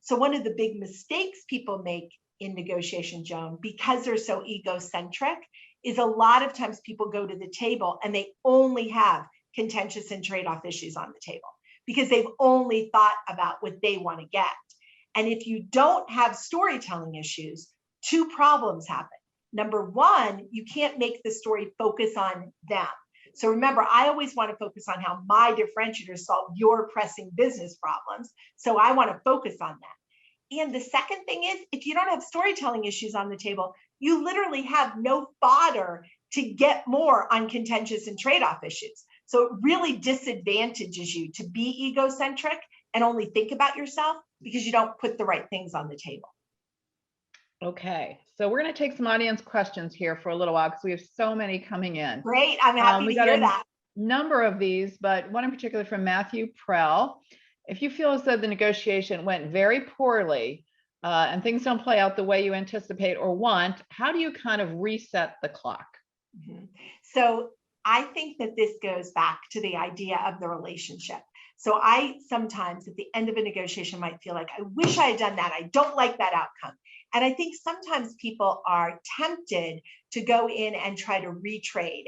So one of the big mistakes people make in negotiation, Joan, because they're so egocentric, is a lot of times people go to the table and they only have contentious and trade-off issues on the table because they've only thought about what they want to get. And if you don't have storytelling issues, 2 problems happen. Number one, you can't make the story focus on them. So remember, I always want to focus on how my differentiators solve your pressing business problems. So I want to focus on that. And the second thing is, if you don't have storytelling issues on the table, you literally have no fodder to get more on contentious and trade-off issues. So it really disadvantages you to be egocentric and only think about yourself because you don't put the right things on the table. Okay, so we're going to take some audience questions here for a little while because we have so many coming in. Great, I'm happy to hear that. Number of these, but one in particular from Matthew Prell. If you feel as though the negotiation went very poorly and things don't play out the way you anticipate or want, how do you kind of reset the clock? So I think that this goes back to the idea of the relationship. So I sometimes at the end of a negotiation might feel like, I wish I had done that. I don't like that outcome. And I think sometimes people are tempted to go in and try to retrade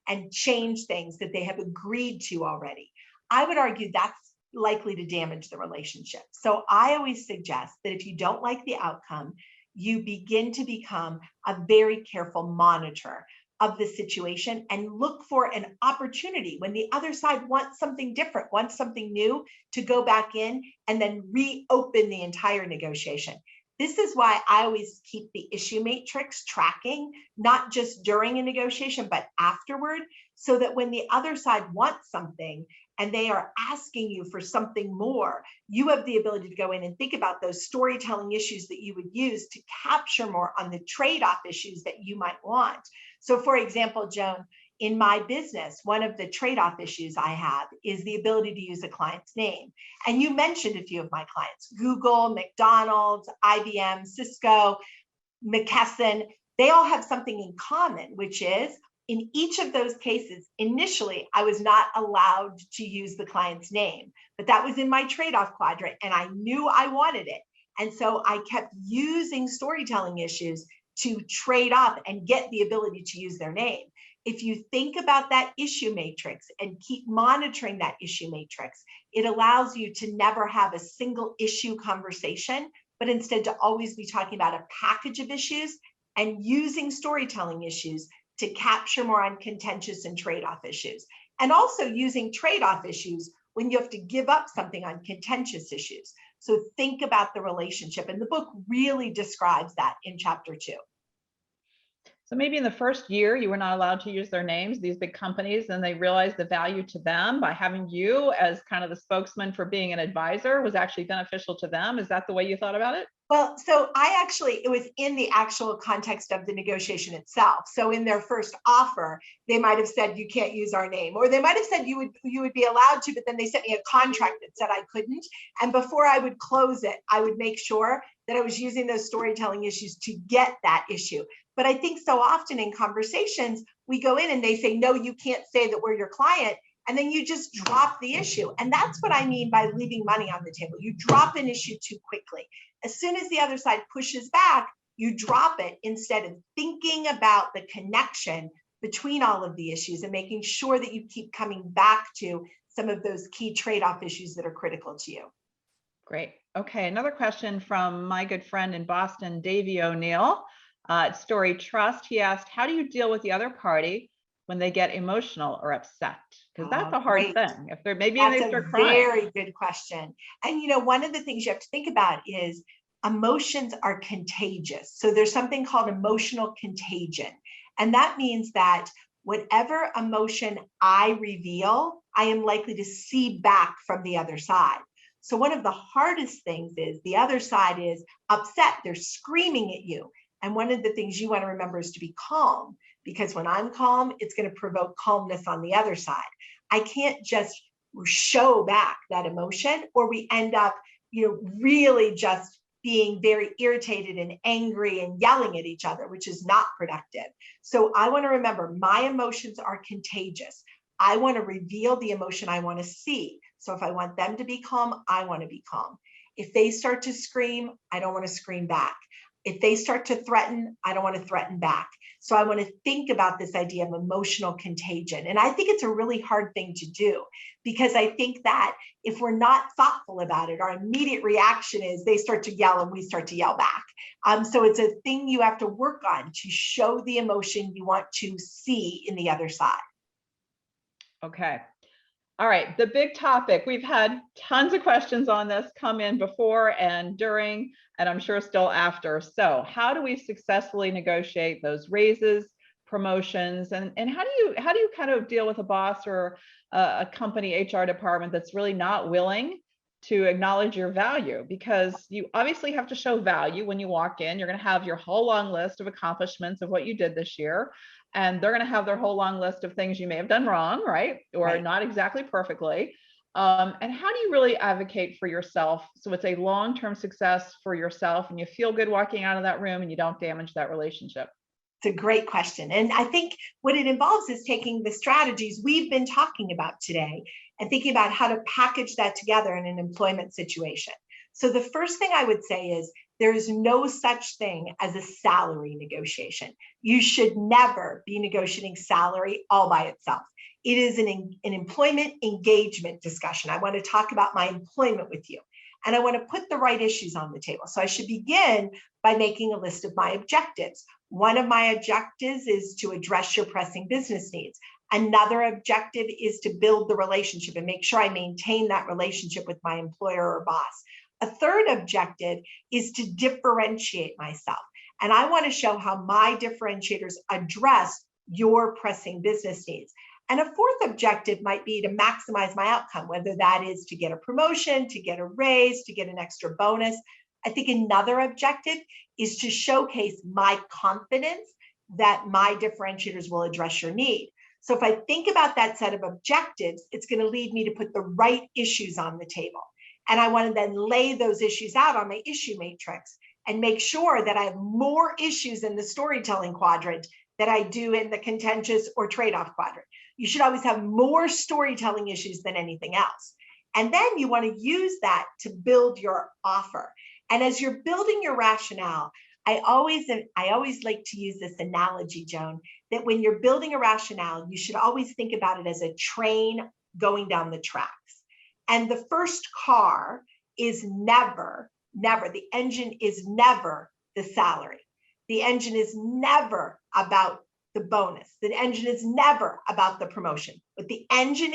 and change things that they have agreed to already. I would argue that's likely to damage the relationship. So I always suggest that if you don't like the outcome, you begin to become a very careful monitor of the situation and look for an opportunity when the other side wants something different, wants something new, to go back in and then reopen the entire negotiation. This is why I always keep the issue matrix tracking, not just during a negotiation, but afterward, so that when the other side wants something and they are asking you for something more, you have the ability to go in and think about those storytelling issues that you would use to capture more on the trade-off issues that you might want. So for example, Joan, in my business, one of the trade-off issues I have is the ability to use a client's name. And you mentioned a few of my clients: Google, McDonald's, IBM, Cisco, McKesson. They all have something in common, which is in each of those cases, initially, I was not allowed to use the client's name, but that was in my trade-off quadrant and I knew I wanted it. And so I kept using storytelling issues to trade off and get the ability to use their name. If you think about that issue matrix and keep monitoring that issue matrix, it allows you to never have a single issue conversation, but instead to always be talking about a package of issues and using storytelling issues to capture more on contentious and trade-off issues. And also using trade-off issues when you have to give up something on contentious issues. So think about the relationship. And the book really describes that in chapter 2. So maybe in the first year, you were not allowed to use their names, these big companies, and they realized the value to them by having you as kind of the spokesman for being an advisor was actually beneficial to them. Is that the way you thought about it? Well, so it was in the actual context of the negotiation itself. So in their first offer, they might have said, you can't use our name, or they might have said you would be allowed to, but then they sent me a contract that said I couldn't. And before I would close it, I would make sure that I was using those storytelling issues to get that issue. But I think so often in conversations, we go in and they say, no, you can't say that we're your client. And then you just drop the issue. And that's what I mean by leaving money on the table. You drop an issue too quickly. As soon as the other side pushes back, you drop it instead of thinking about the connection between all of the issues and making sure that you keep coming back to some of those key trade-off issues that are critical to you. Great. Okay, another question from my good friend in Boston, Davey O'Neill. Story Trust. He asked, how do you deal with the other party when they get emotional or upset? Because that's a hard thing. If they're maybe they start crying. Very good question. And one of the things you have to think about is emotions are contagious. So there's something called emotional contagion. And that means that whatever emotion I reveal, I am likely to see back from the other side. So one of the hardest things is the other side is upset. They're screaming at you. And one of the things you want to remember is to be calm, because when I'm calm, it's going to provoke calmness on the other side. I can't just show back that emotion, or we end up, really just being very irritated and angry and yelling at each other, which is not productive. So I want to remember my emotions are contagious. I want to reveal the emotion I want to see. So if I want them to be calm, I want to be calm. If they start to scream, I don't want to scream back. If they start to threaten, I don't want to threaten back. So I want to think about this idea of emotional contagion. And I think it's a really hard thing to do, because I think that if we're not thoughtful about it, our immediate reaction is they start to yell and we start to yell back. So it's a thing you have to work on to show the emotion you want to see in the other side. Okay. All right, the big topic. We've had tons of questions on this come in before and during, and I'm sure still after. So how do we successfully negotiate those raises, promotions, and how do you kind of deal with a boss or a company HR department that's really not willing to acknowledge your value? Because you obviously have to show value when you walk in. You're going to have your whole long list of accomplishments of what you did this year. And they're going to have their whole long list of things you may have done wrong, right? Or Right. not exactly perfectly. And how do you really advocate for yourself so it's a long-term success for yourself and you feel good walking out of that room and you don't damage that relationship? It's a great question. And I think what it involves is taking the strategies we've been talking about today and thinking about how to package that together in an employment situation. So the first thing I would say is there is no such thing as a salary negotiation. You should never be negotiating salary all by itself. It is an employment engagement discussion. I want to talk about my employment with you, and I want to put the right issues on the table. So I should begin by making a list of my objectives. One of my objectives is to address your pressing business needs. Another objective is to build the relationship and make sure I maintain that relationship with my employer or boss. A third objective is to differentiate myself. And I want to show how my differentiators address your pressing business needs. And a fourth objective might be to maximize my outcome, whether that is to get a promotion, to get a raise, to get an extra bonus. I think another objective is to showcase my confidence that my differentiators will address your need. So if I think about that set of objectives, it's going to lead me to put the right issues on the table. And I want to then lay those issues out on my issue matrix and make sure that I have more issues in the storytelling quadrant than I do in the contentious or trade-off quadrant. You should always have more storytelling issues than anything else. And then you want to use that to build your offer. And as you're building your rationale, I always like to use this analogy, Joan, that when you're building a rationale, you should always think about it as a train going down the tracks. And the first car is never, the engine is never the salary. The engine is never about the bonus. The engine is never about the promotion. What the engine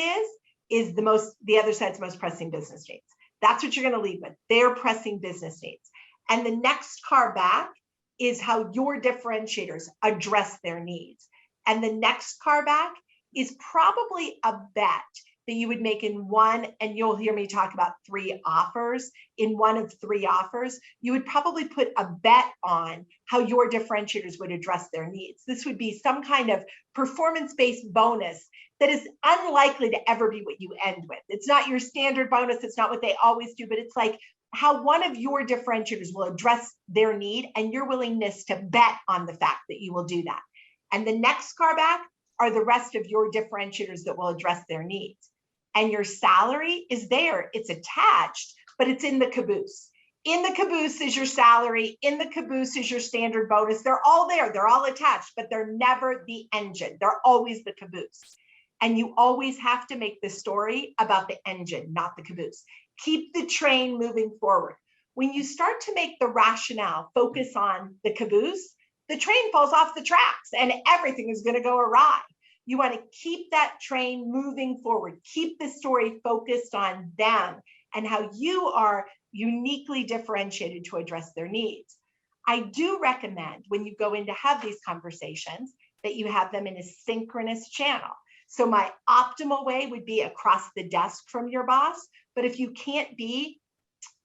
is the other side's most pressing business needs. That's what you're going to lead with, their pressing business needs. And the next car back is how your differentiators address their needs. And the next car back is probably a bet that you would make in one, and you'll hear me talk about 3 offers. In one of 3 offers, you would probably put a bet on how your differentiators would address their needs. This would be some kind of performance-based bonus that is unlikely to ever be what you end with. It's not your standard bonus. It's not what they always do, but it's like how one of your differentiators will address their need and your willingness to bet on the fact that you will do that. And the next car back are the rest of your differentiators that will address their needs. And your salary is there, it's attached, but it's in the caboose. In the caboose is your salary, in the caboose is your standard bonus. They're all there, they're all attached, but they're never the engine. They're always the caboose. And you always have to make the story about the engine, not the caboose. Keep the train moving forward. When you start to make the rationale focus on the caboose, the train falls off the tracks and everything is going to go awry. You want to keep that train moving forward. Keep the story focused on them and how you are uniquely differentiated to address their needs. I do recommend when you go in to have these conversations that you have them in a synchronous channel. So my optimal way would be across the desk from your boss, but if you can't be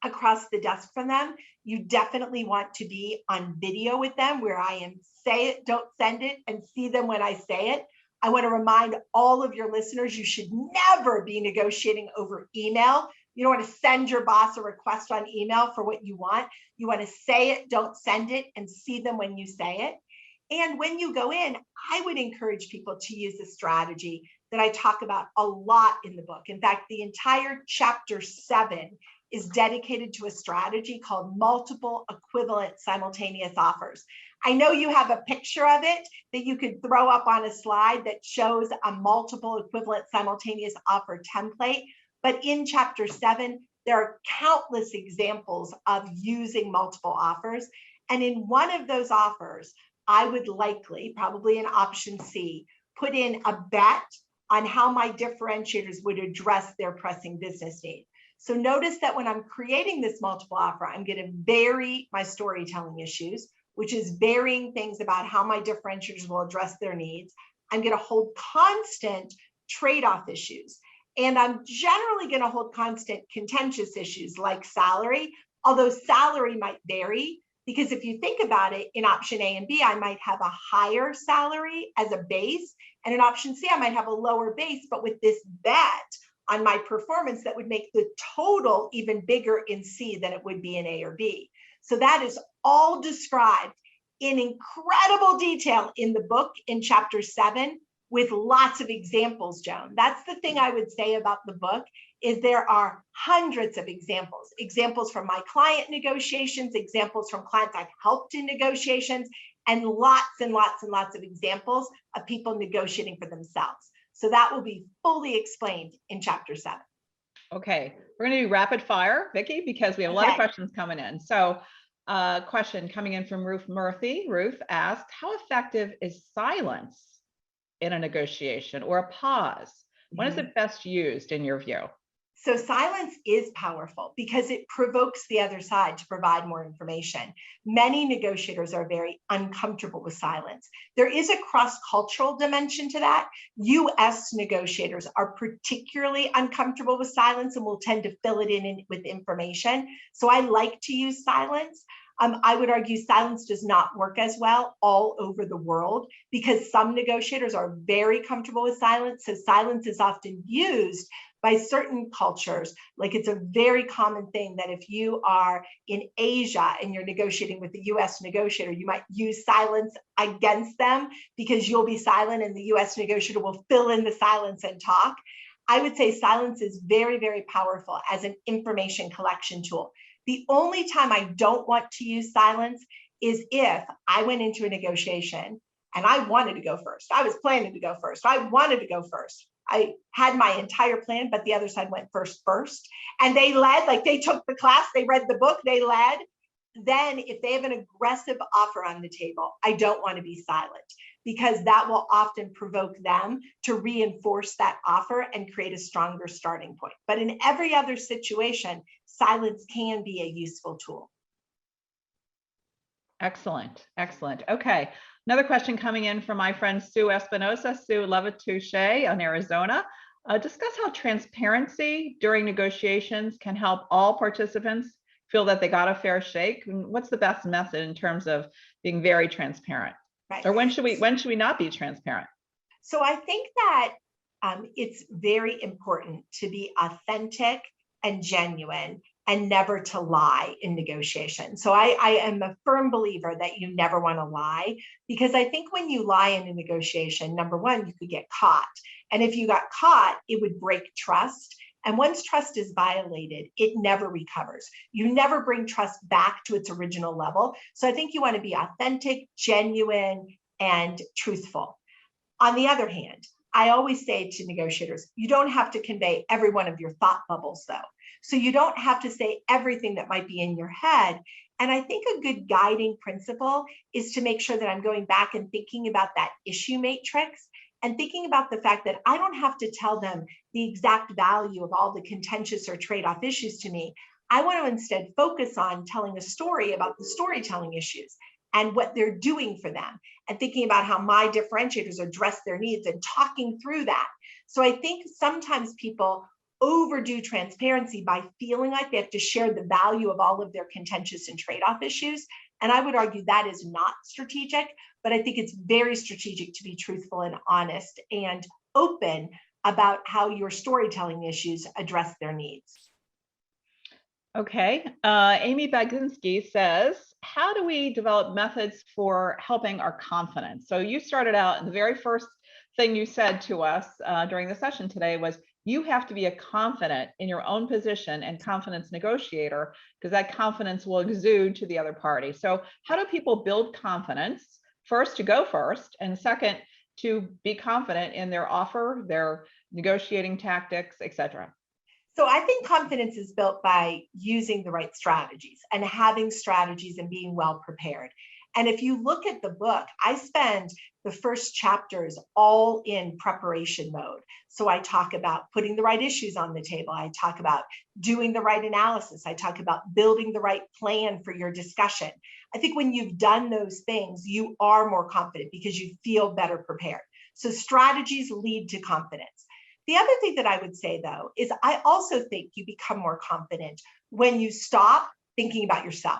across the desk from them, you definitely want to be on video with them where I am say it, don't send it, and see them when I say it. I want to remind all of your listeners, you should never be negotiating over email. You don't want to send your boss a request on email for what you want. You want to say it, don't send it, and see them when you say it. And when you go in, I would encourage people to use a strategy that I talk about a lot in the book. In fact, the entire chapter 7 is dedicated to a strategy called multiple equivalent simultaneous offers. I know you have a picture of it that you could throw up on a slide that shows a multiple equivalent simultaneous offer template, but in chapter 7, there are countless examples of using multiple offers. And in one of those offers, I would likely, probably in option C, put in a bet on how my differentiators would address their pressing business need. So notice that when I'm creating this multiple offer, I'm going to vary my storytelling issues, which is varying things about how my differentiators will address their needs. I'm going to hold constant trade-off issues. And I'm generally going to hold constant contentious issues like salary, although salary might vary, because if you think about it, in option A and B, I might have a higher salary as a base, and in option C, I might have a lower base, but with this bet on my performance, that would make the total even bigger in C than it would be in A or B. So that is all described in incredible detail in the book in chapter 7 with lots of examples, Joan. That's the thing I would say about the book, is there are hundreds of examples from my client negotiations, examples from clients I've helped in negotiations, and lots and lots and lots of examples of people negotiating for themselves. So that will be fully explained in chapter 7. Okay, we're going to do rapid fire, Vicki, because we have a lot of questions coming in. So question coming in from Ruth Murphy. Ruth asked, how effective is silence in a negotiation, or a pause? When is it best used in your view? So silence is powerful because it provokes the other side to provide more information. Many negotiators are very uncomfortable with silence. There is a cross-cultural dimension to that. US negotiators are particularly uncomfortable with silence and will tend to fill it in with information. So I like to use silence. I would argue silence does not work as well all over the world because some negotiators are very comfortable with silence. So silence is often used by certain cultures. Like, it's a very common thing that if you are in Asia and you're negotiating with the US negotiator, you might use silence against them because you'll be silent and the US negotiator will fill in the silence and talk. I would say silence is very, very powerful as an information collection tool. The only time I don't want to use silence is if I went into a negotiation and I wanted to go first. I was planning to go first. I wanted to go first. I had my entire plan, but the other side went first, and they led, like they took the class, they read the book, they led. Then if they have an aggressive offer on the table, I don't want to be silent because that will often provoke them to reinforce that offer and create a stronger starting point. But in every other situation, silence can be a useful tool. Excellent, excellent. Okay, another question coming in from my friend Sue Espinosa, Sue Levatouche in Arizona. Discuss how transparency during negotiations can help all participants feel that they got a fair shake. And what's the best method in terms of being very transparent? Right. Or when should we not be transparent? So I think that it's very important to be authentic and genuine and never to lie in negotiation. So I am a firm believer that you never want to lie, because I think when you lie in a negotiation, number one, you could get caught. And if you got caught, it would break trust. And once trust is violated, it never recovers. You never bring trust back to its original level. So I think you want to be authentic, genuine, and truthful. On the other hand, I always say to negotiators, you don't have to convey every one of your thought bubbles, though. So you don't have to say everything that might be in your head. And I think a good guiding principle is to make sure that I'm going back and thinking about that issue matrix and thinking about the fact that I don't have to tell them the exact value of all the contentious or trade-off issues to me. I want to instead focus on telling a story about the storytelling issues and what they're doing for them, and thinking about how my differentiators address their needs and talking through that. So I think sometimes people overdo transparency by feeling like they have to share the value of all of their contentious and trade-off issues. And I would argue that is not strategic, but I think it's very strategic to be truthful and honest and open about how your storytelling issues address their needs. Okay, Amy Baginski says, how do we develop methods for helping our confidence? So you started out, and the very first thing you said to us during the session today was, you have to be a confident in your own position and confidence negotiator, because that confidence will exude to the other party. So how do people build confidence? First, to go first, and second, to be confident in their offer, their negotiating tactics, etc. So I think confidence is built by using the right strategies and having strategies and being well prepared. And if you look at the book, I spend the first chapters all in preparation mode. So I talk about putting the right issues on the table. I talk about doing the right analysis. I talk about building the right plan for your discussion. I think when you've done those things, you are more confident because you feel better prepared. So strategies lead to confidence. The other thing that I would say, though, is I also think you become more confident when you stop thinking about yourself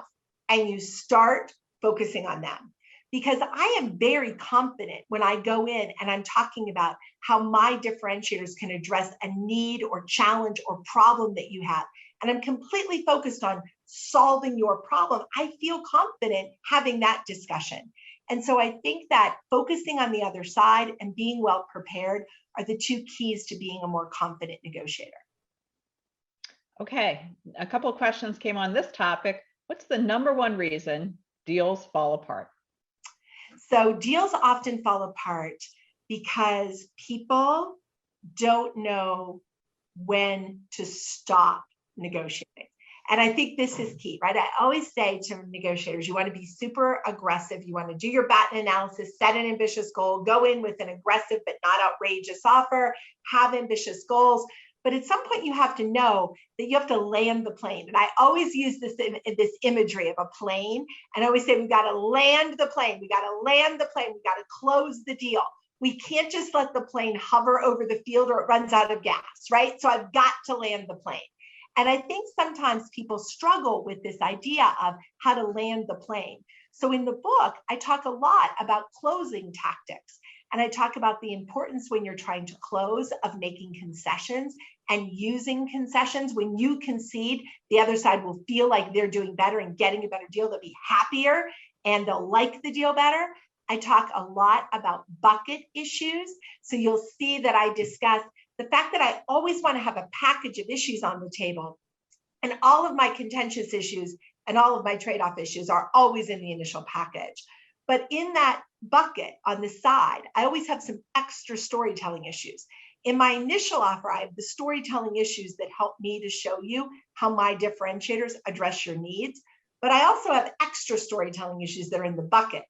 and you start focusing on them. Because I am very confident when I go in and I'm talking about how my differentiators can address a need or challenge or problem that you have. And I'm completely focused on solving your problem. I feel confident having that discussion. And so I think that focusing on the other side and being well prepared are the two keys to being a more confident negotiator. Okay, a couple of questions came on this topic. What's the number one reason deals fall apart? So deals often fall apart because people don't know when to stop negotiating. And I think this is key, right? I always say to negotiators, you want to be super aggressive. You want to do your Batna analysis, set an ambitious goal, go in with an aggressive but not outrageous offer, have ambitious goals. But at some point you have to know that you have to land the plane. And I always use this imagery of a plane. And I always say, we've got to land the plane. We got to land the plane. We got to close the deal. We can't just let the plane hover over the field or it runs out of gas, right? So I've got to land the plane. And I think sometimes people struggle with this idea of how to land the plane. So in the book, I talk a lot about closing tactics. And I talk about the importance when you're trying to close of making concessions and using concessions. When you concede, the other side will feel like they're doing better and getting a better deal. They'll be happier and they'll like the deal better. I talk a lot about bucket issues. So you'll see that I discuss the fact that I always want to have a package of issues on the table. And all of my contentious issues and all of my trade-off issues are always in the initial package. But in that bucket on the side, I always have some extra storytelling issues. In my initial offer, I have the storytelling issues that help me to show you how my differentiators address your needs. But I also have extra storytelling issues that are in the bucket.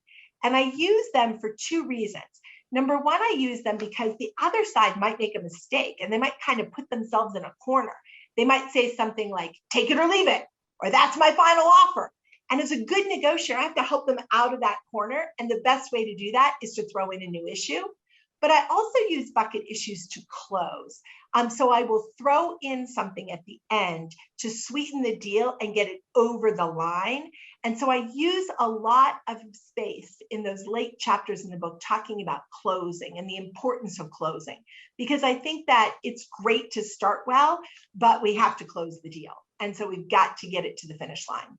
And I use them for two reasons. Number one, I use them because the other side might make a mistake and they might kind of put themselves in a corner. They might say something like, take it or leave it, or that's my final offer. And as a good negotiator, I have to help them out of that corner. And the best way to do that is to throw in a new issue. But I also use bucket issues to close. So I will throw in something at the end to sweeten the deal and get it over the line. And so I use a lot of space in those late chapters in the book talking about closing and the importance of closing, because I think that it's great to start well, but we have to close the deal. And so we've got to get it to the finish line.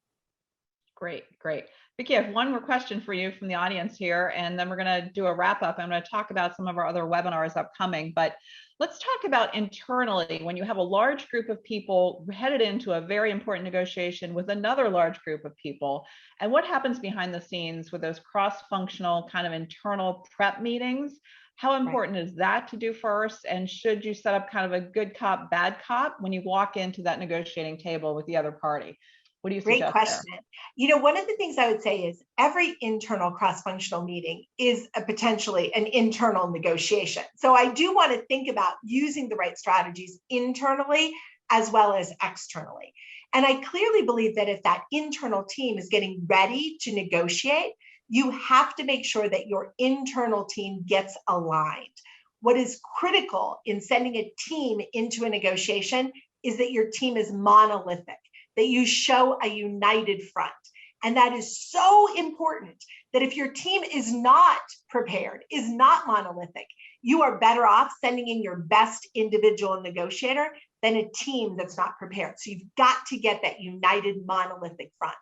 Great, great. Vicki, I have one more question for you from the audience here, and then we're going to do a wrap up. I'm going to talk about some of our other webinars upcoming, but let's talk about internally when you have a large group of people headed into a very important negotiation with another large group of people, and what happens behind the scenes with those cross-functional kind of internal prep meetings. How important is that to do first? And should you set up kind of a good cop, bad cop when you walk into that negotiating table with the other party? What do you suggest? Great question. There? You know, one of the things I would say is every internal cross-functional meeting is potentially an internal negotiation. So I do want to think about using the right strategies internally as well as externally. And I clearly believe that if that internal team is getting ready to negotiate, you have to make sure that your internal team gets aligned. What is critical in sending a team into a negotiation is that your team is monolithic, that you show a united front. And that is so important that if your team is not prepared, is not monolithic, you are better off sending in your best individual negotiator than a team that's not prepared. So you've got to get that united monolithic front.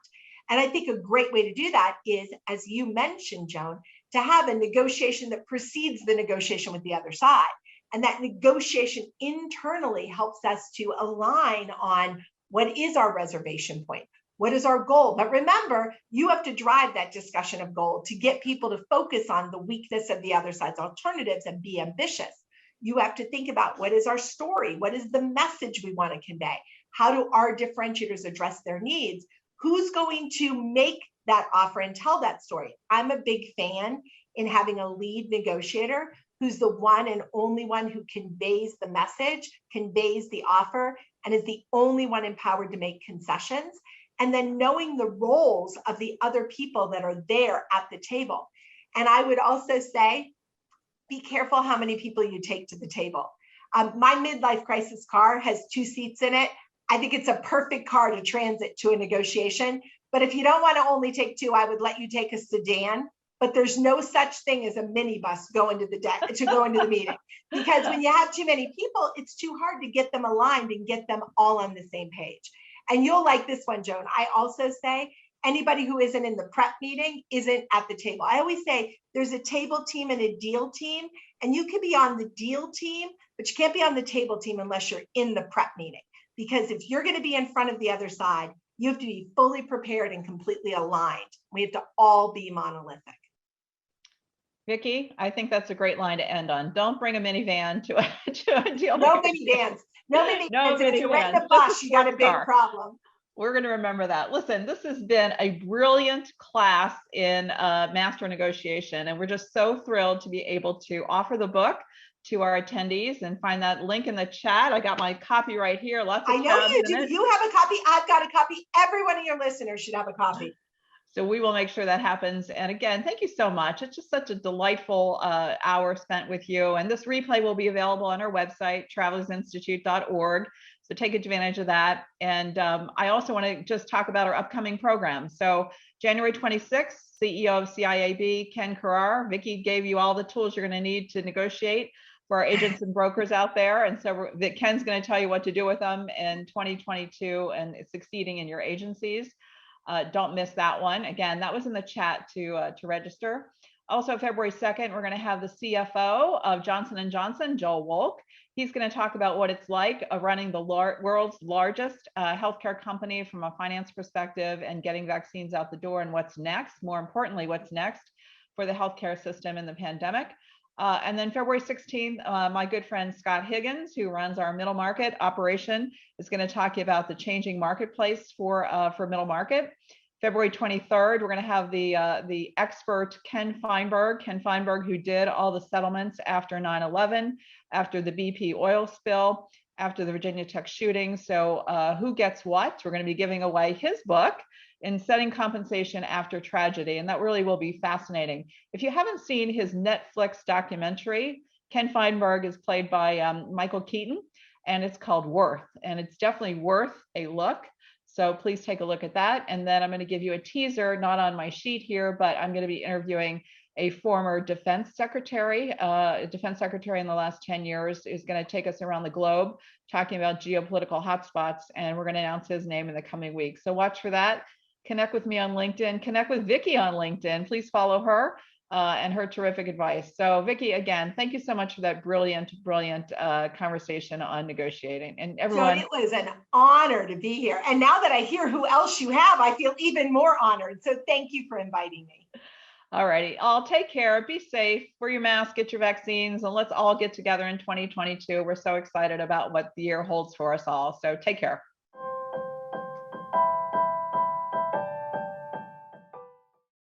And I think a great way to do that is, as you mentioned, Joan, to have a negotiation that precedes the negotiation with the other side. And that negotiation internally helps us to align on what is our reservation point? What is our goal? But remember, you have to drive that discussion of goal to get people to focus on the weakness of the other side's alternatives and be ambitious. You have to think about what is our story? What is the message we want to convey? How do our differentiators address their needs? Who's going to make that offer and tell that story. I'm a big fan in having a lead negotiator who's the one and only one who conveys the message, conveys the offer, and is the only one empowered to make concessions. And then knowing the roles of the other people that are there at the table. And I would also say, be careful how many people you take to the table. My midlife crisis car has 2 seats in it. I think it's a perfect car to transit to a negotiation. But if you don't want to only take 2, I would let you take a sedan. But there's no such thing as a minibus going to the meeting, because when you have too many people, it's too hard to get them aligned and get them all on the same page. And you'll like this one, Joan. I also say anybody who isn't in the prep meeting isn't at the table. I always say there's a table team and a deal team, and you can be on the deal team, but you can't be on the table team unless you're in the prep meeting. Because if you're going to be in front of the other side, you have to be fully prepared and completely aligned. We have to all be monolithic. Vicki, I think that's a great line to end on. Don't bring a minivan to a deal. No minivans. No minivans. No If you're renting a bus, you got a big problem. We're going to remember that. Listen, this has been a brilliant class in master negotiation, and we're just so thrilled to be able to offer the book to our attendees and find that link in the chat. I got my copy right here. Lots of I know tabs you in do. it. You have a copy. I've got a copy. Every one of your listeners should have a copy. So we will make sure that happens. And again, thank you so much. It's just such a delightful hour spent with you. And this replay will be available on our website, travelersinstitute.org. So take advantage of that. And I also want to just talk about our upcoming programs. So January 26th, CEO of CIAB, Ken Carrar. Vicki gave you all the tools you're going to need to negotiate for our agents and brokers out there. And so Ken's going to tell you what to do with them in 2022 and succeeding in your agencies. Don't miss that one. Again, that was in the chat to register. Also, February 2nd, we're going to have the CFO of Johnson & Johnson, Joel Wolk. He's going to talk about what it's like running the world's largest healthcare company from a finance perspective and getting vaccines out the door, and what's next. More importantly, what's next for the healthcare system in the pandemic. And then February 16th, my good friend Scott Higgins, who runs our middle market operation, is going to talk to you about the changing marketplace for middle market. February 23rd, we're going to have the expert Ken Feinberg, who did all the settlements after 9/11, after the BP oil spill, after the Virginia Tech shooting. So who gets what? We're going to be giving away his book in setting compensation after tragedy. And that really will be fascinating. If you haven't seen his Netflix documentary, Ken Feinberg is played by Michael Keaton, and it's called Worth. And it's definitely worth a look. So please take a look at that. And then I'm going to give you a teaser, not on my sheet here, but I'm going to be interviewing a former defense secretary. A defense secretary in the last 10 years is going to take us around the globe talking about geopolitical hotspots. And we're going to announce his name in the coming weeks. So watch for that. Connect with me on LinkedIn, connect with Vicki on LinkedIn. Please follow her and her terrific advice. So Vicki, again, thank you so much for that brilliant conversation on negotiating. And everyone. So it was an honor to be here. And now that I hear who else you have, I feel even more honored. So thank you for inviting me. All righty. All take care. Be safe. Wear your mask, get your vaccines, and let's all get together in 2022. We're so excited about what the year holds for us all. So take care.